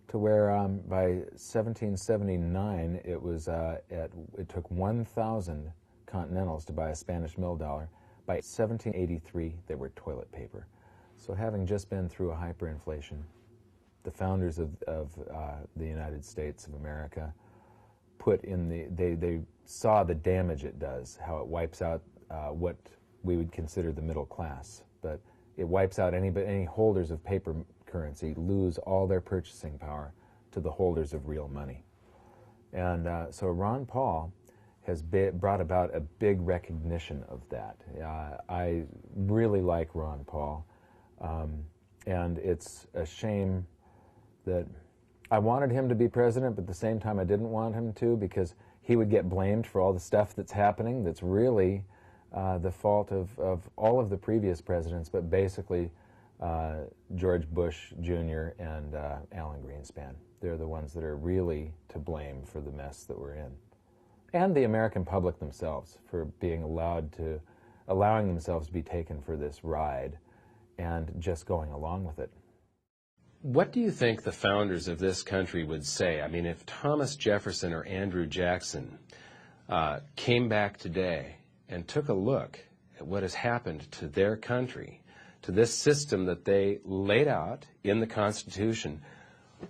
to where by 1779 it took 1,000 continentals to buy a Spanish mill dollar. By 1783 they were toilet paper. So having just been through a hyperinflation, the founders of the United States of America they saw the damage it does, how it wipes out what we would consider the middle class. But it wipes out any holders of paper currency lose all their purchasing power to the holders of real money. And so Ron Paul has brought about a big recognition of that. I really like Ron Paul, and it's a shame that I wanted him to be president, but at the same time I didn't want him to, because he would get blamed for all the stuff that's happening that's really the fault of all of the previous presidents, but basically George Bush Jr. and Alan Greenspan. They're the ones that are really to blame for the mess that we're in. And the American public themselves for allowing themselves to be taken for this ride and just going along with it. What do you think the founders of this country would say? I mean, if Thomas Jefferson or Andrew Jackson came back today and took a look at what has happened to their country, to this system that they laid out in the Constitution,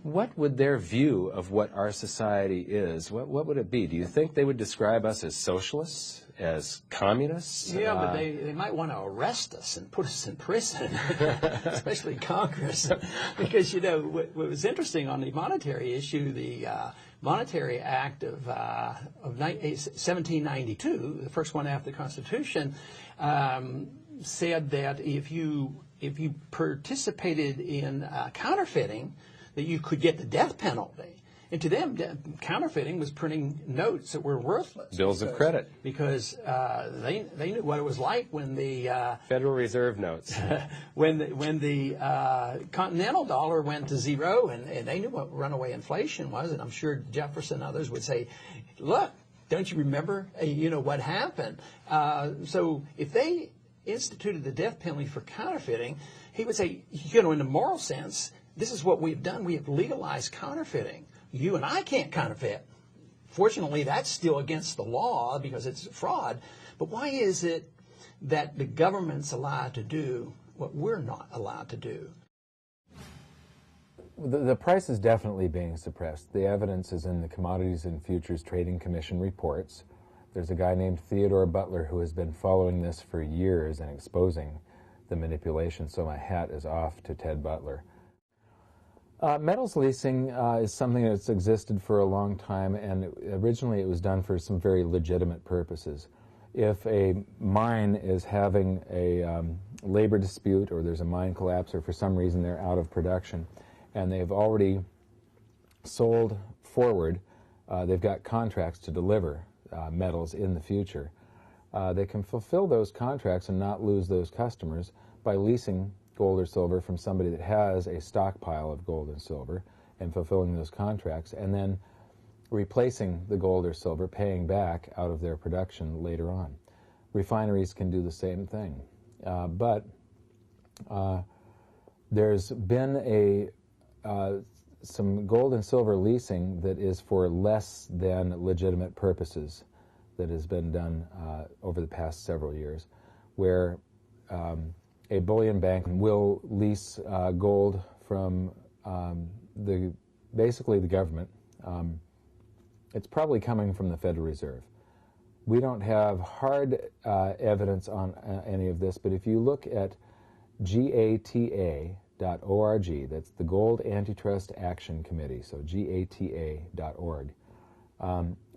what would their view of what our society is, what would it be? Do you think they would describe us as socialists, as communists? Yeah, but they might want to arrest us and put us in prison, especially Congress. Because, you know, what was interesting on the monetary issue, the Monetary Act of 1792, the first one after the Constitution, said that if you participated in counterfeiting, that you could get the death penalty. And to them, counterfeiting was printing notes that were worthless. Bills of credit. Because they knew what it was like when the Federal Reserve notes. when the Continental dollar went to zero, and they knew what runaway inflation was. And I'm sure Jefferson and others would say, "Look, don't you remember? You know what happened?" So if they instituted the death penalty for counterfeiting, he would say, you know, in a moral sense, this is what we've done. We have legalized counterfeiting. You and I can't counterfeit. Fortunately, that's still against the law because it's fraud. But why is it that the government's allowed to do what we're not allowed to do? The price is definitely being suppressed. The evidence is in the Commodities and Futures Trading Commission reports. There's a guy named Theodore Butler who has been following this for years and exposing the manipulation, so my hat is off to Ted Butler. Metals leasing is something that's existed for a long time, and originally it was done for some very legitimate purposes. If a mine is having a labor dispute, or there's a mine collapse, or for some reason they're out of production, and they've already sold forward, they've got contracts to deliver metals in the future, they can fulfill those contracts and not lose those customers by leasing gold or silver from somebody that has a stockpile of gold and silver and fulfilling those contracts, and then replacing the gold or silver, paying back out of their production later on. Refineries can do the same thing. But there's been some gold and silver leasing that is for less than legitimate purposes that has been done over the past several years, where a bullion bank will lease gold from basically the government. It's probably coming from the Federal Reserve. We don't have hard evidence on any of this, but if you look at GATA.org, that's the Gold Antitrust Action Committee, so GATA.org.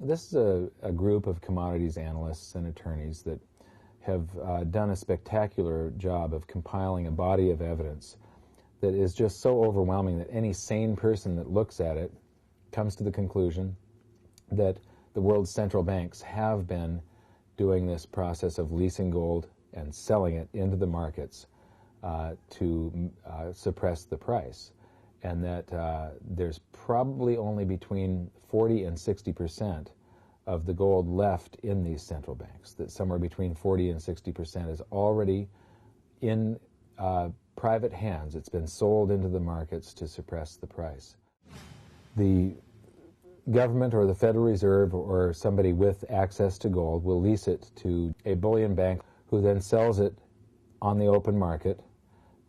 This is a group of commodities analysts and attorneys that have done a spectacular job of compiling a body of evidence that is just so overwhelming that any sane person that looks at it comes to the conclusion that the world's central banks have been doing this process of leasing gold and selling it into the markets to suppress the price, and that there's probably only between 40 and 60% of the gold left in these central banks, that somewhere between 40 and 60% is already in private hands. It's been sold into the markets to suppress the price. The government or the Federal Reserve or somebody with access to gold will lease it to a bullion bank who then sells it on the open market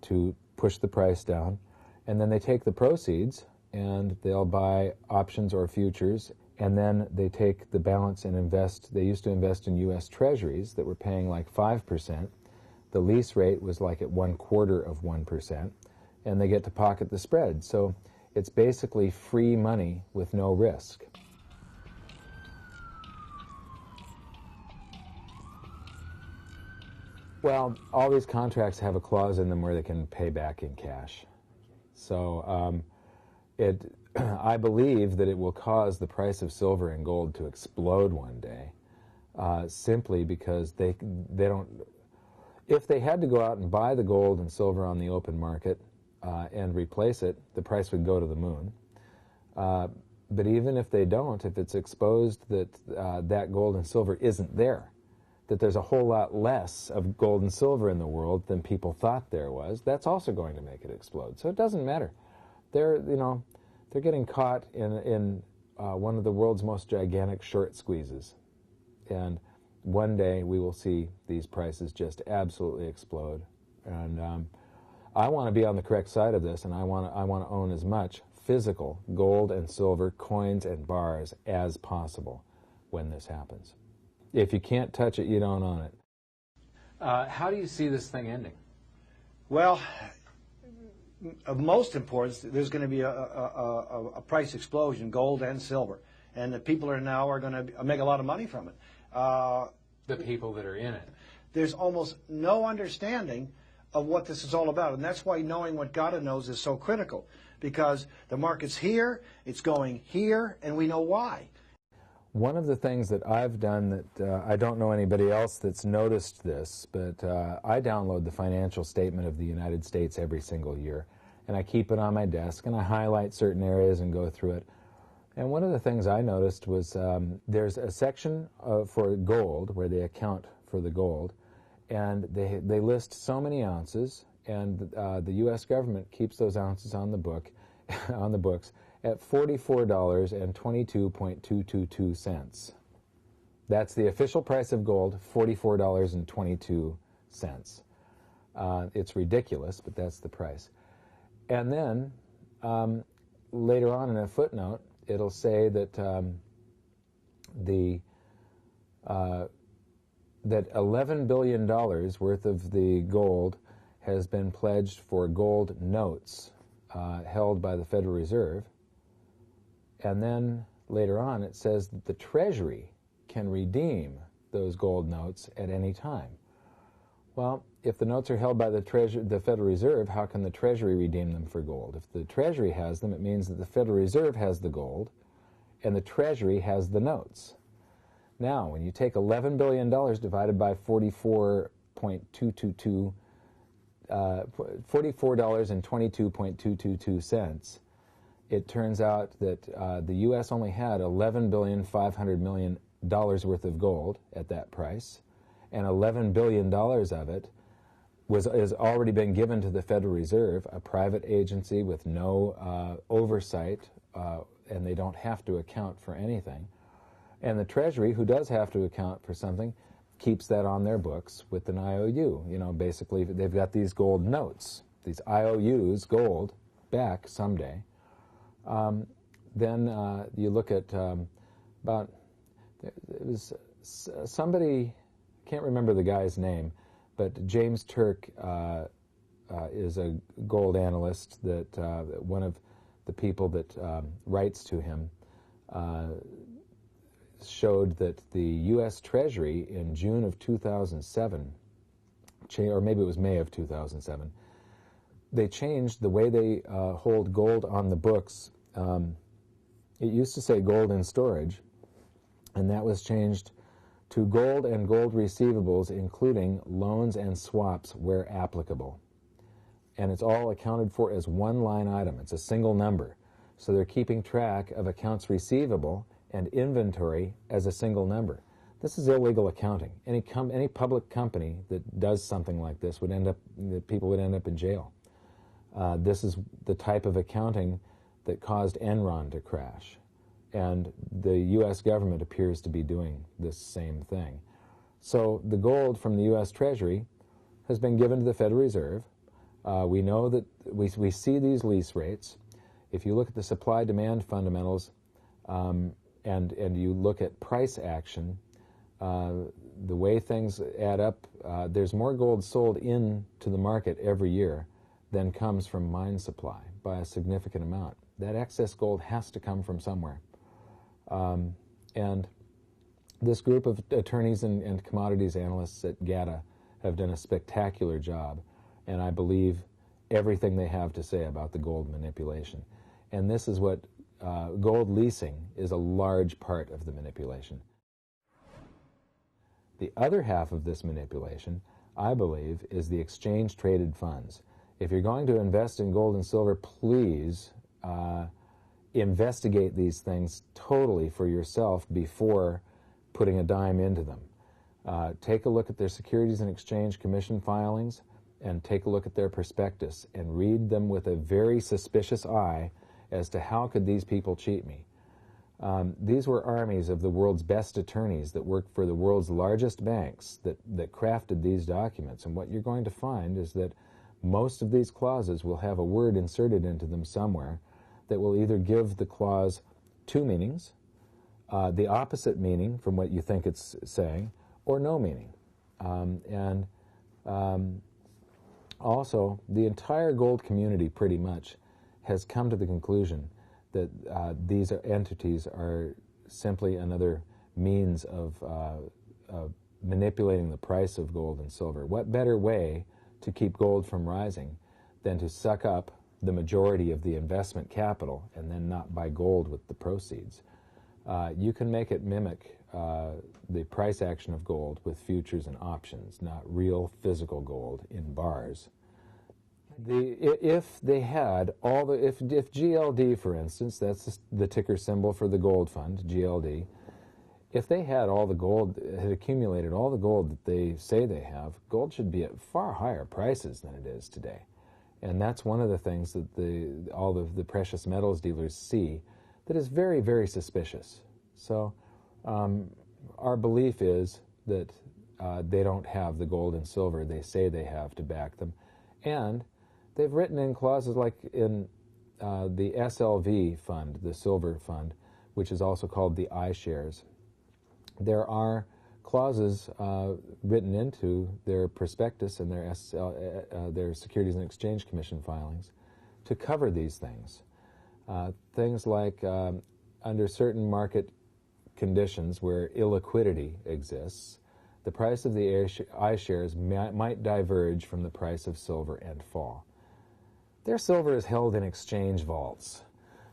to push the price down, and then they take the proceeds and they'll buy options or futures, and then they take the balance and invest. They used to invest in U.S. Treasuries that were paying like 5%. The lease rate was like at 1/4%, and they get to pocket the spread. So it's basically free money with no risk. Well, all these contracts have a clause in them where they can pay back in cash. So I believe that it will cause the price of silver and gold to explode one day, simply because they don't. If they had to go out and buy the gold and silver on the open market and replace it, the price would go to the moon. But even if they don't, if it's exposed that that gold and silver isn't there, that there's a whole lot less of gold and silver in the world than people thought there was, that's also going to make it explode. So it doesn't matter. They're getting caught in one of the world's most gigantic short squeezes. And one day we will see these prices just absolutely explode. And I want to be on the correct side of this, and I want to own as much physical gold and silver coins and bars as possible when this happens. If you can't touch it, you don't own it. How do you see this thing ending? Well, of most importance, there's going to be a price explosion, gold and silver, and the people are going to make a lot of money from it. The people that are in it. There's almost no understanding of what this is all about, and that's why knowing what God knows is so critical, because the market's here, it's going here, and we know why. One of the things that I've done that I don't know anybody else that's noticed this, but I download the financial statement of the United States every single year, and I keep it on my desk, and I highlight certain areas and go through it. And one of the things I noticed was there's a section for gold where they account for the gold, and they list so many ounces, and the U.S. government keeps those ounces on the books at $44.22.222. That's the official price of gold, $44.22. It's ridiculous, but that's the price. And then later on in a footnote, it'll say that that $11 billion worth of the gold has been pledged for gold notes held by the Federal Reserve. And then later on it says that the Treasury can redeem those gold notes at any time. Well, if the notes are held by the Federal Reserve, how can the Treasury redeem them for gold? If the Treasury has them, it means that the Federal Reserve has the gold and the Treasury has the notes. Now, when you take $11 billion divided by $44.22, it turns out that the U.S. only had $11,500,000,000 worth of gold at that price, and $11 billion of it has already been given to the Federal Reserve, a private agency with no oversight, and they don't have to account for anything. And the Treasury, who does have to account for something, keeps that on their books with an IOU. You know, basically they've got these gold notes, these IOUs, gold, back someday. Then you look at it was somebody, I can't remember the guy's name, but James Turk is a gold analyst that one of the people that writes to him showed that the U.S. Treasury in June of 2007, or maybe it was May of 2007, they changed the way they hold gold on the books. It used to say gold in storage, and that was changed to gold and gold receivables, including loans and swaps where applicable. And it's all accounted for as one line item. It's a single number. So they're keeping track of accounts receivable and inventory as a single number. This is illegal accounting. Any public company that does something like this would end up, people would end up in jail. This is the type of accounting that caused Enron to crash. And the U.S. government appears to be doing this same thing. So the gold from the U.S. Treasury has been given to the Federal Reserve. We know that we see these lease rates. If you look at the supply-demand fundamentals and you look at price action, the way things add up, there's more gold sold into the market every year than comes from mine supply by a significant amount. That excess gold has to come from somewhere. And this group of attorneys and commodities analysts at GATA have done a spectacular job, and I believe everything they have to say about the gold manipulation. And this is what gold leasing is, a large part of the manipulation. The other half of this manipulation, I believe, is the exchange-traded funds. If you're going to invest in gold and silver, please investigate these things totally for yourself before putting a dime into them. Take a look at their Securities and Exchange Commission filings and take a look at their prospectus and read them with a very suspicious eye as to how could these people cheat me. These were armies of the world's best attorneys that worked for the world's largest banks that crafted these documents. And what you're going to find is that most of these clauses will have a word inserted into them somewhere that will either give the clause two meanings, the opposite meaning from what you think it's saying, or no meaning. Also, the entire gold community pretty much has come to the conclusion that these entities are simply another means of manipulating the price of gold and silver. What better way to keep gold from rising than to suck up the majority of the investment capital and then not buy gold with the proceeds? You can make it mimic the price action of gold with futures and options, not real physical gold in bars. If they had all the, if GLD, for instance, that's the ticker symbol for the gold fund, GLD, if they had all the gold, had accumulated all the gold that they say they have, gold should be at far higher prices than it is today. And that's one of the things that all of the precious metals dealers see that is very, very suspicious. So our belief is that they don't have the gold and silver they say they have to back them. And they've written in clauses like in the SLV fund, the silver fund, which is also called the iShares. There are clauses written into their prospectus and their Securities and Exchange Commission filings to cover these things. Things like under certain market conditions where illiquidity exists, the price of the iShares might diverge from the price of silver and fall. Their silver is held in exchange vaults.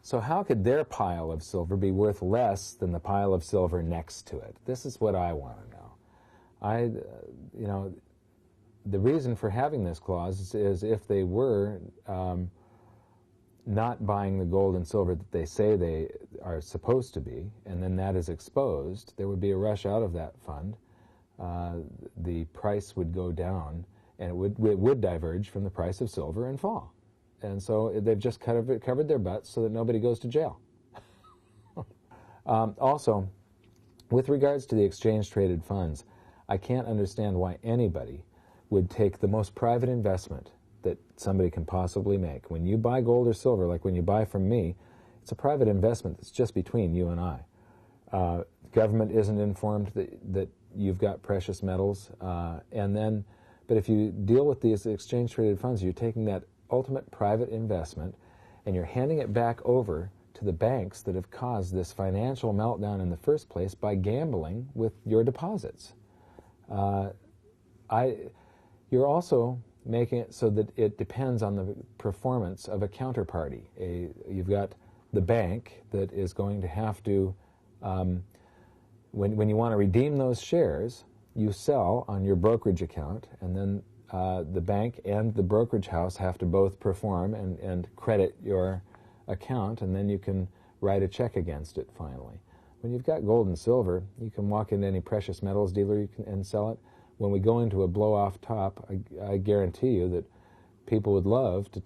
So how could their pile of silver be worth less than the pile of silver next to it? This is what I want to know. The reason for having this clause is if they were not buying the gold and silver that they say they are supposed to be, and then that is exposed, there would be a rush out of that fund. The price would go down, and it would diverge from the price of silver and fall. And so they've just covered their butts so that nobody goes to jail. Also, with regards to the exchange-traded funds, I can't understand why anybody would take the most private investment that somebody can possibly make. When you buy gold or silver, like when you buy from me, it's a private investment that's just between you and I. Government isn't informed that you've got precious metals, but if you deal with these exchange-traded funds, you're taking that ultimate private investment and you're handing it back over to the banks that have caused this financial meltdown in the first place by gambling with your deposits. You're also making it so that it depends on the performance of a counterparty. You've got the bank that is going to have to, when you want to redeem those shares, you sell on your brokerage account, and then the bank and the brokerage house have to both perform and credit your account, and then you can write a check against it finally. When you've got gold and silver, you can walk into any precious metals dealer and sell it. When we go into a blow-off top, I guarantee you that people would love to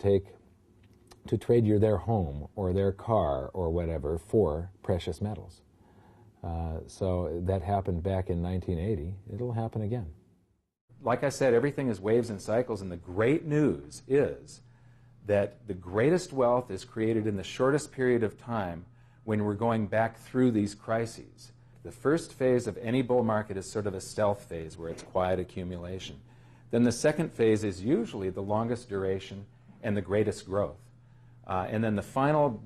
trade their home or their car or whatever for precious metals. So that happened back in 1980. It'll happen again. Like I said, everything is waves and cycles, and the great news is that the greatest wealth is created in the shortest period of time when we're going back through these crises. The first phase of any bull market is sort of a stealth phase where it's quiet accumulation. Then the second phase is usually the longest duration and the greatest growth. And then the final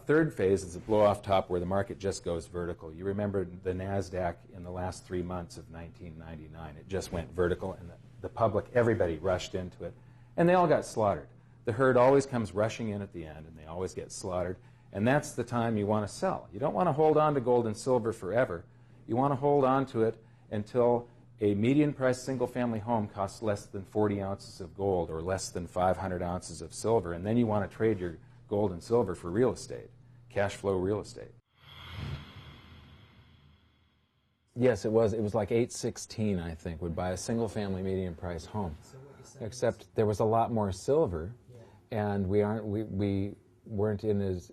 third phase is a blow-off top where the market just goes vertical. You remember the NASDAQ in the last 3 months of 1999. It just went vertical, and the public, everybody rushed into it, and they all got slaughtered. The herd always comes rushing in at the end, and they always get slaughtered. And that's the time you want to sell. You don't want to hold on to gold and silver forever. You want to hold on to it until a median price single-family home costs less than 40 ounces of gold or less than 500 ounces of silver, and then you want to trade your gold and silver for real estate, cash flow real estate. Yes, it was like 816, I think, would buy a single-family median-price home. Except there was a lot more silver, and we weren't in as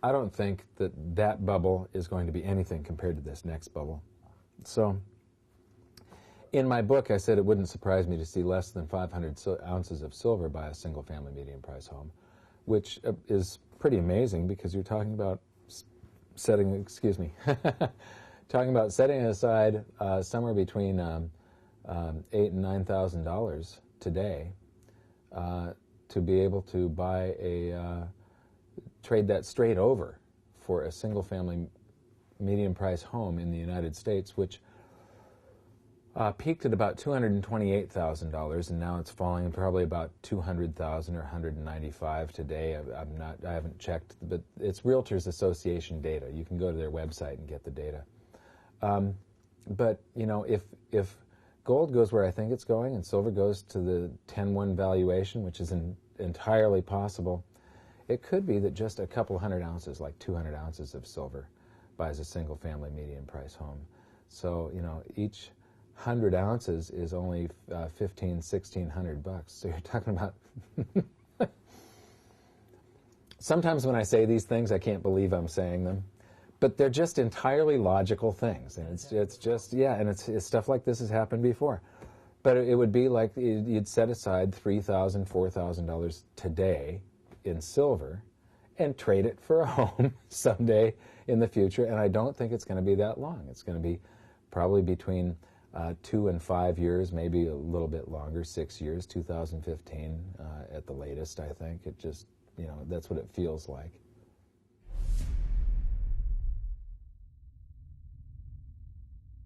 I don't think that bubble is going to be anything compared to this next bubble. So in my book, I said it wouldn't surprise me to see less than 500 ounces of silver by a single-family median-price home, which is pretty amazing because you're talking about setting aside somewhere between $8,000 and $9,000 today to be able to buy trade that straight over for a single-family median-price home in the United States, which peaked at about $228,000, and now it's falling probably about $200,000 or $195,000 today. I haven't checked, but it's Realtors Association data. You can go to their website and get the data. But you know, if gold goes where I think it's going, and silver goes to the 10-1 valuation, which is entirely possible, it could be that just a couple hundred ounces, like 200 ounces of silver, buys a single-family median-price home. So, you know, each 100 ounces is only $1,500–1,600. So you're talking about... Sometimes when I say these things, I can't believe I'm saying them. But they're just entirely logical things. And it's just, yeah, and it's stuff like this has happened before. But it would be like you'd set aside $3,000, $4,000 today in silver and trade it for a home someday in the future. And I don't think it's going to be that long. It's going to be probably between 2 and 5 years, maybe a little bit longer, 6 years, 2015 at the latest, I think. It just, you know, that's what it feels like.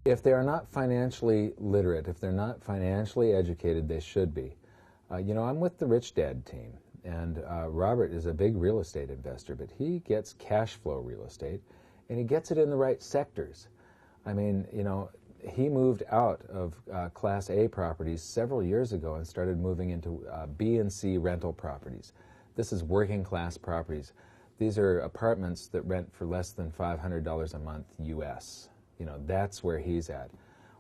If they are not financially literate, if they're not financially educated, they should be. You know, I'm with the Rich Dad team, and Robert is a big real estate investor, but he gets cash flow real estate, and he gets it in the right sectors. I mean, you know, he moved out of Class A properties several years ago and started moving into B and C rental properties. This is working class properties. These are apartments that rent for less than $500 a month U.S. You know, that's where he's at.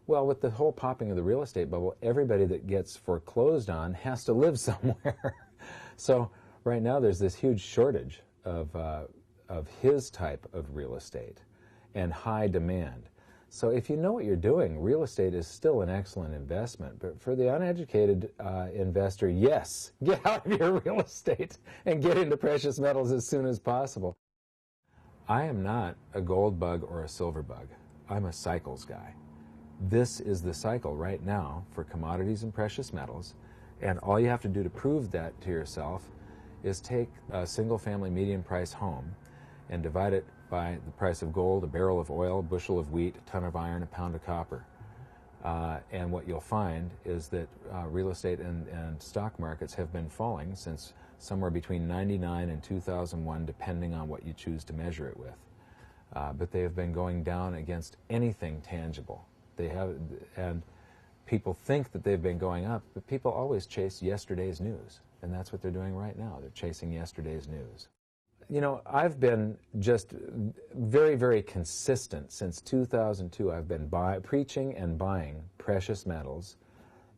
Well, with the whole popping of the real estate bubble, everybody that gets foreclosed on has to live somewhere. So right now there's this huge shortage of his type of real estate and high demand. So if you know what you're doing, real estate is still an excellent investment. But for the uneducated investor, yes, get out of your real estate and get into precious metals as soon as possible. I am not a gold bug or a silver bug. I'm a cycles guy. This is the cycle right now for commodities and precious metals, and all you have to do to prove that to yourself is take a single-family median price home and divide it by the price of gold, a barrel of oil, a bushel of wheat, a ton of iron, a pound of copper. And what you'll find is that real estate and stock markets have been falling since somewhere between 99 and 2001, depending on what you choose to measure it with. But they have been going down against anything tangible. They have, and people think that they've been going up, but people always chase yesterday's news, and that's what they're doing right now. They're chasing yesterday's news. You know, I've been just very, very consistent since 2002. I've been preaching and buying precious metals,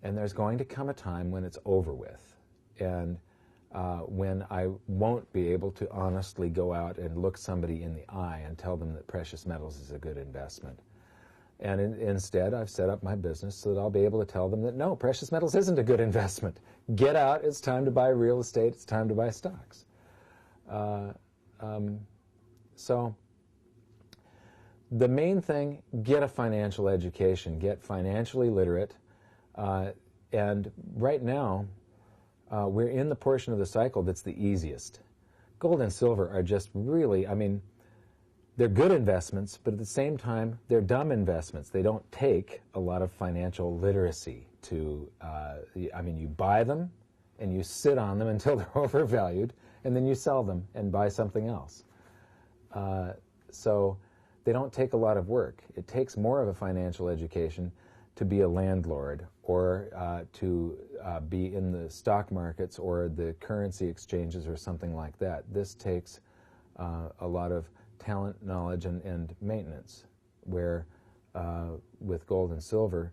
and there's going to come a time when it's over with, and when I won't be able to honestly go out and look somebody in the eye and tell them that precious metals is a good investment. And instead, I've set up my business so that I'll be able to tell them that, no, precious metals isn't a good investment. Get out. It's time to buy real estate. It's time to buy stocks. So the main thing, get a financial education. Get financially literate. And right now, we're in the portion of the cycle that's the easiest. Gold and silver are just really, I mean, they're good investments, but at the same time, they're dumb investments. They don't take a lot of financial literacy to, I mean, you buy them and you sit on them until they're overvalued, and then you sell them and buy something else. So they don't take a lot of work. It takes more of a financial education to be a landlord or to be in the stock markets or the currency exchanges or something like that. This takes a lot of talent, knowledge, and maintenance, where with gold and silver,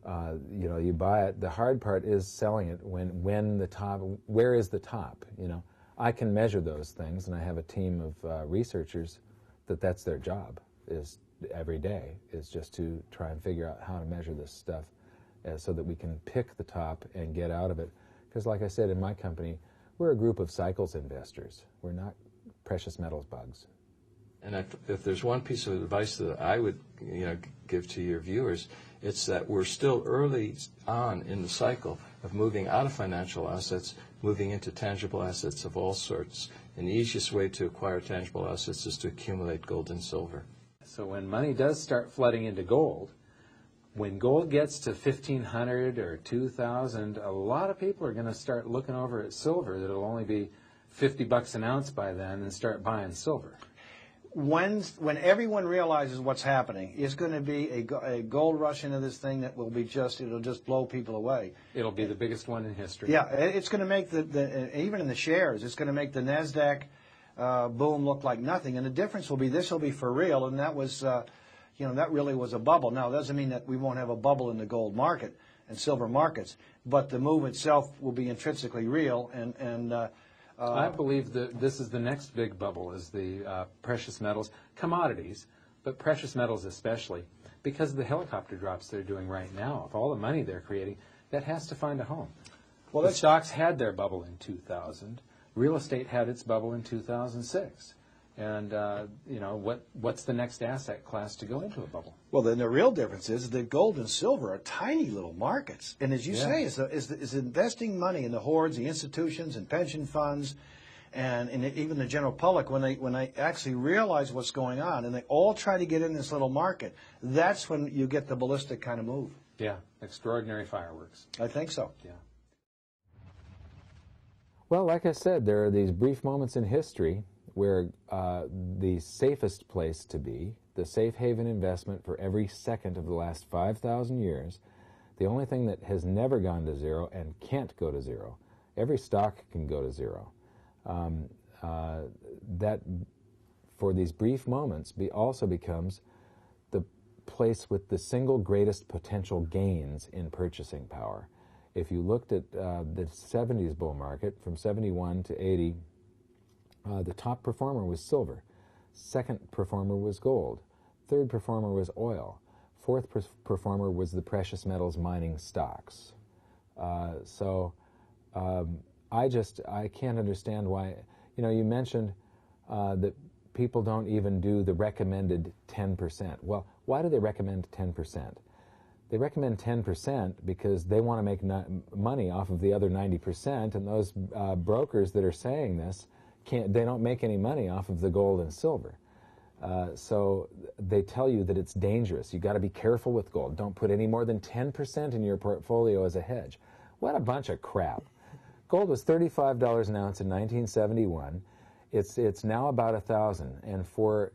you know, you buy it. The hard part is selling it when the top, where is the top, you know. I can measure those things, and I have a team of researchers that's their job, is every day, is just to try and figure out how to measure this stuff so that we can pick the top and get out of it. Because like I said, in my company, we're a group of cycles investors. We're not precious metals bugs. And if there's one piece of advice that I would, give to your viewers, it's that we're still early on in the cycle of moving out of financial assets, moving into tangible assets of all sorts. And the easiest way to acquire tangible assets is to accumulate gold and silver. So when money does start flooding into gold, when gold gets to 1,500 or 2,000, a lot of people are going to start looking over at silver that'll only be $50 an ounce by then and start buying silver. When everyone realizes what's happening, it's going to be a gold rush into this thing that will be it'll just blow people away. It'll be the biggest one in history. Yeah, it's going to make even in the shares, it's going to make the NASDAQ boom look like nothing. And the difference will be this will be for real, and that was, that really was a bubble. Now, it doesn't mean that we won't have a bubble in the gold market and silver markets, but the move itself will be intrinsically real, and I believe that this is the next big bubble, is the precious metals, commodities, but precious metals especially, because of the helicopter drops they're doing right now. Of all the money they're creating, that has to find a home. Well, the stocks had their bubble in 2000. Real estate had its bubble in 2006. And, what's the next asset class to go into a bubble? Well, then the real difference is that gold and silver are tiny little markets. And as you say, is investing money in the hordes, the institutions and pension funds, and even the general public, when they actually realize what's going on, and they all try to get in this little market, that's when you get the ballistic kind of move. Yeah, extraordinary fireworks. I think so. Yeah. Well, like I said, there are these brief moments in history where the safest place to be, the safe haven investment for every second of the last 5,000 years, the only thing that has never gone to zero and can't go to zero, every stock can go to zero, that for these brief moments also becomes the place with the single greatest potential gains in purchasing power. If you looked at the 70s bull market, from 71 to 80, the top performer was silver. Second performer was gold. Third performer was oil. Fourth performer was the precious metals mining stocks. I can't understand why, you mentioned that people don't even do the recommended 10%. Well, why do they recommend 10%? They recommend 10% because they want to make money off of the other 90%, and those brokers that are saying this, they don't make any money off of the gold and silver. So they tell you that it's dangerous. You've got to be careful with gold. Don't put any more than 10% in your portfolio as a hedge. What a bunch of crap. Gold was $35 an ounce in 1971. It's now about $1,000. And for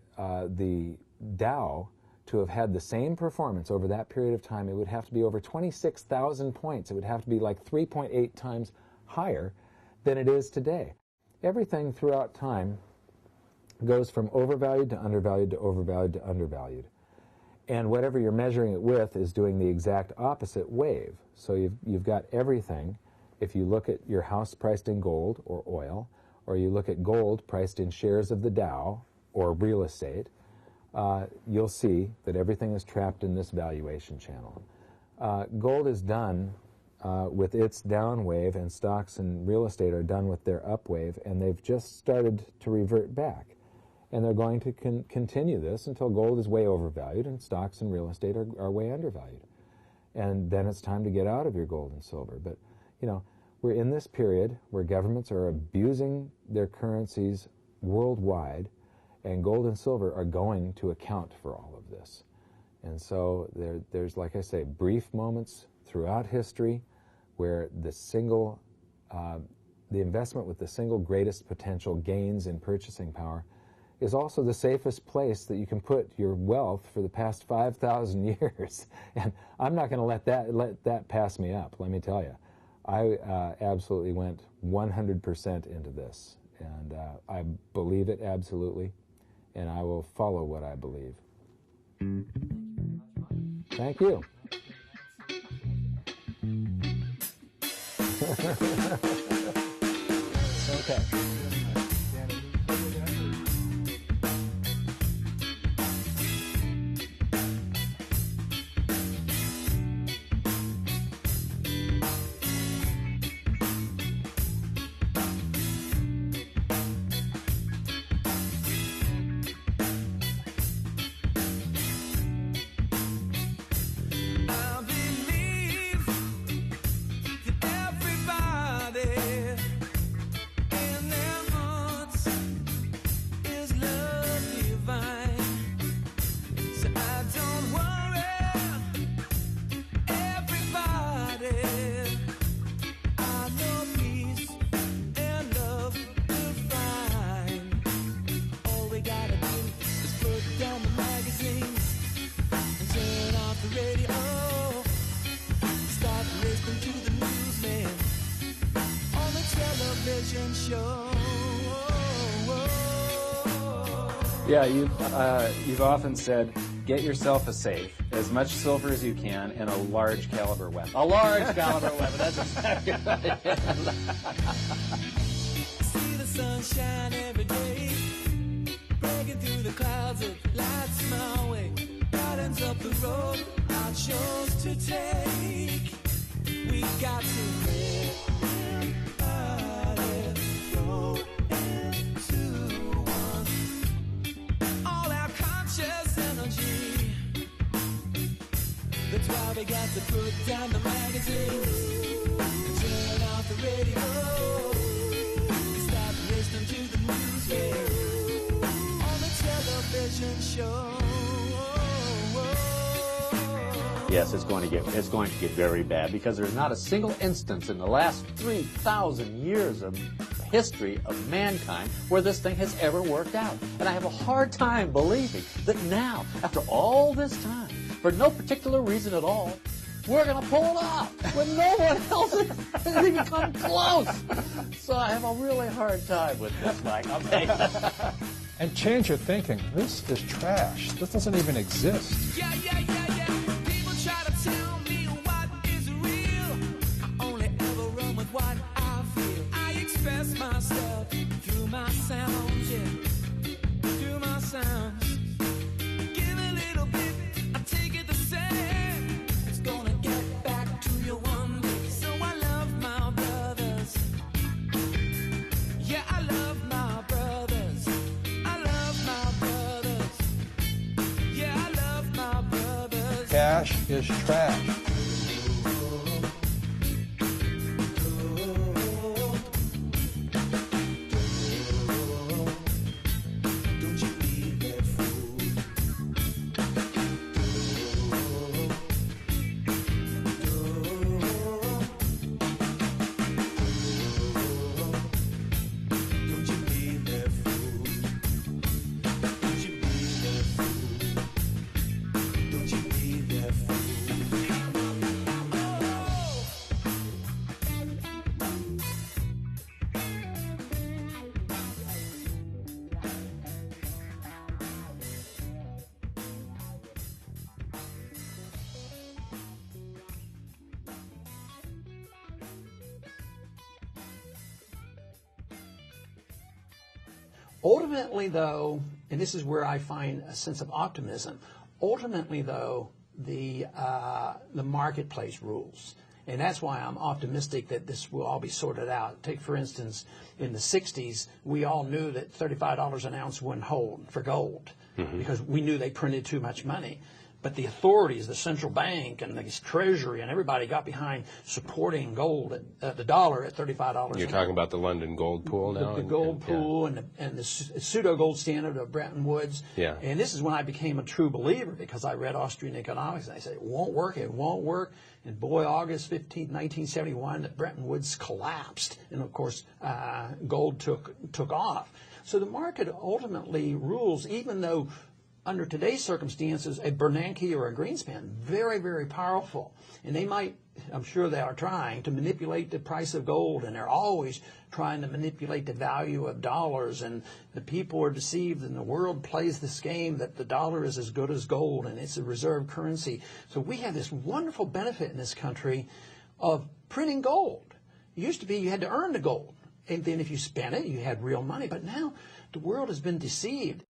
the Dow to have had the same performance over that period of time, it would have to be over 26,000 points. It would have to be like 3.8 times higher than it is today. Everything throughout time goes from overvalued to undervalued to overvalued to undervalued. And whatever you're measuring it with is doing the exact opposite wave. So you've got everything. If you look at your house priced in gold or oil, or you look at gold priced in shares of the Dow or real estate, you'll see that everything is trapped in this valuation channel. Gold is done with its down wave, and stocks and real estate are done with their up wave, and they've just started to revert back. And they're going to continue this until gold is way overvalued and stocks and real estate are way undervalued. And then it's time to get out of your gold and silver. But, we're in this period where governments are abusing their currencies worldwide, and gold and silver are going to account for all of this. And so there's, like I say, brief moments throughout history where the investment with the single greatest potential gains in purchasing power is also the safest place that you can put your wealth for the past 5,000 years. And I'm not going to let that pass me up, let me tell you. I absolutely went 100% into this, and I believe it absolutely, and I will follow what I believe. Thank you. Okay. Yeah, you've often said, get yourself a safe, as much silver as you can, and a large caliber weapon. A large caliber weapon, that's exactly right. See the sunshine every day, breaking through the clouds, it lights my way, brightens up the road I chose to take. We got to live by it, grow into one. All our conscious energy. That's why we got to put down the magazines and turn off the radio. Stop listening to the news on the television show. Yes, it's going to get very bad, because there's not a single instance in the last 3,000 years of history of mankind where this thing has ever worked out. And I have a hard time believing that now, after all this time, for no particular reason at all, we're going to pull it off when no one else has even come close. So I have a really hard time with this, Mike. I'll take it. and change your thinking. This is trash. This doesn't even exist. Yeah. People try to tell me what is real. I only ever run with what I feel. I express myself through my sounds, through my sounds. Give a little bit, I take it the same. It's gonna get back to you one day. So I love my brothers. Yeah, I love my brothers. I love my brothers. Yeah, I love my brothers. Cash is trash. Don't you be that fool. Don't you be that fool. Don't you be that fool. Don't you be that fool. Ultimately, though, and this is where I find a sense of optimism, ultimately, though, the marketplace rules. And that's why I'm optimistic that this will all be sorted out. Take, for instance, in the 60s, we all knew that $35 an ounce wouldn't hold for gold because we knew they printed too much money. But the authorities, the central bank and the Treasury and everybody got behind supporting gold, at the dollar at $35. You're talking about the London gold pool now? The gold pool and the pseudo gold standard of Bretton Woods. Yeah. And this is when I became a true believer because I read Austrian economics and I said, it won't work. And boy, August 15, 1971, the Bretton Woods collapsed. And of course, gold took off. So the market ultimately rules, even though under today's circumstances, a Bernanke or a Greenspan, very, very powerful. And they might, I'm sure they are trying to manipulate the price of gold, and they're always trying to manipulate the value of dollars, and the people are deceived, and the world plays this game that the dollar is as good as gold, and it's a reserve currency. So we have this wonderful benefit in this country of printing gold. It used to be you had to earn the gold, and then if you spent it, you had real money. But now the world has been deceived.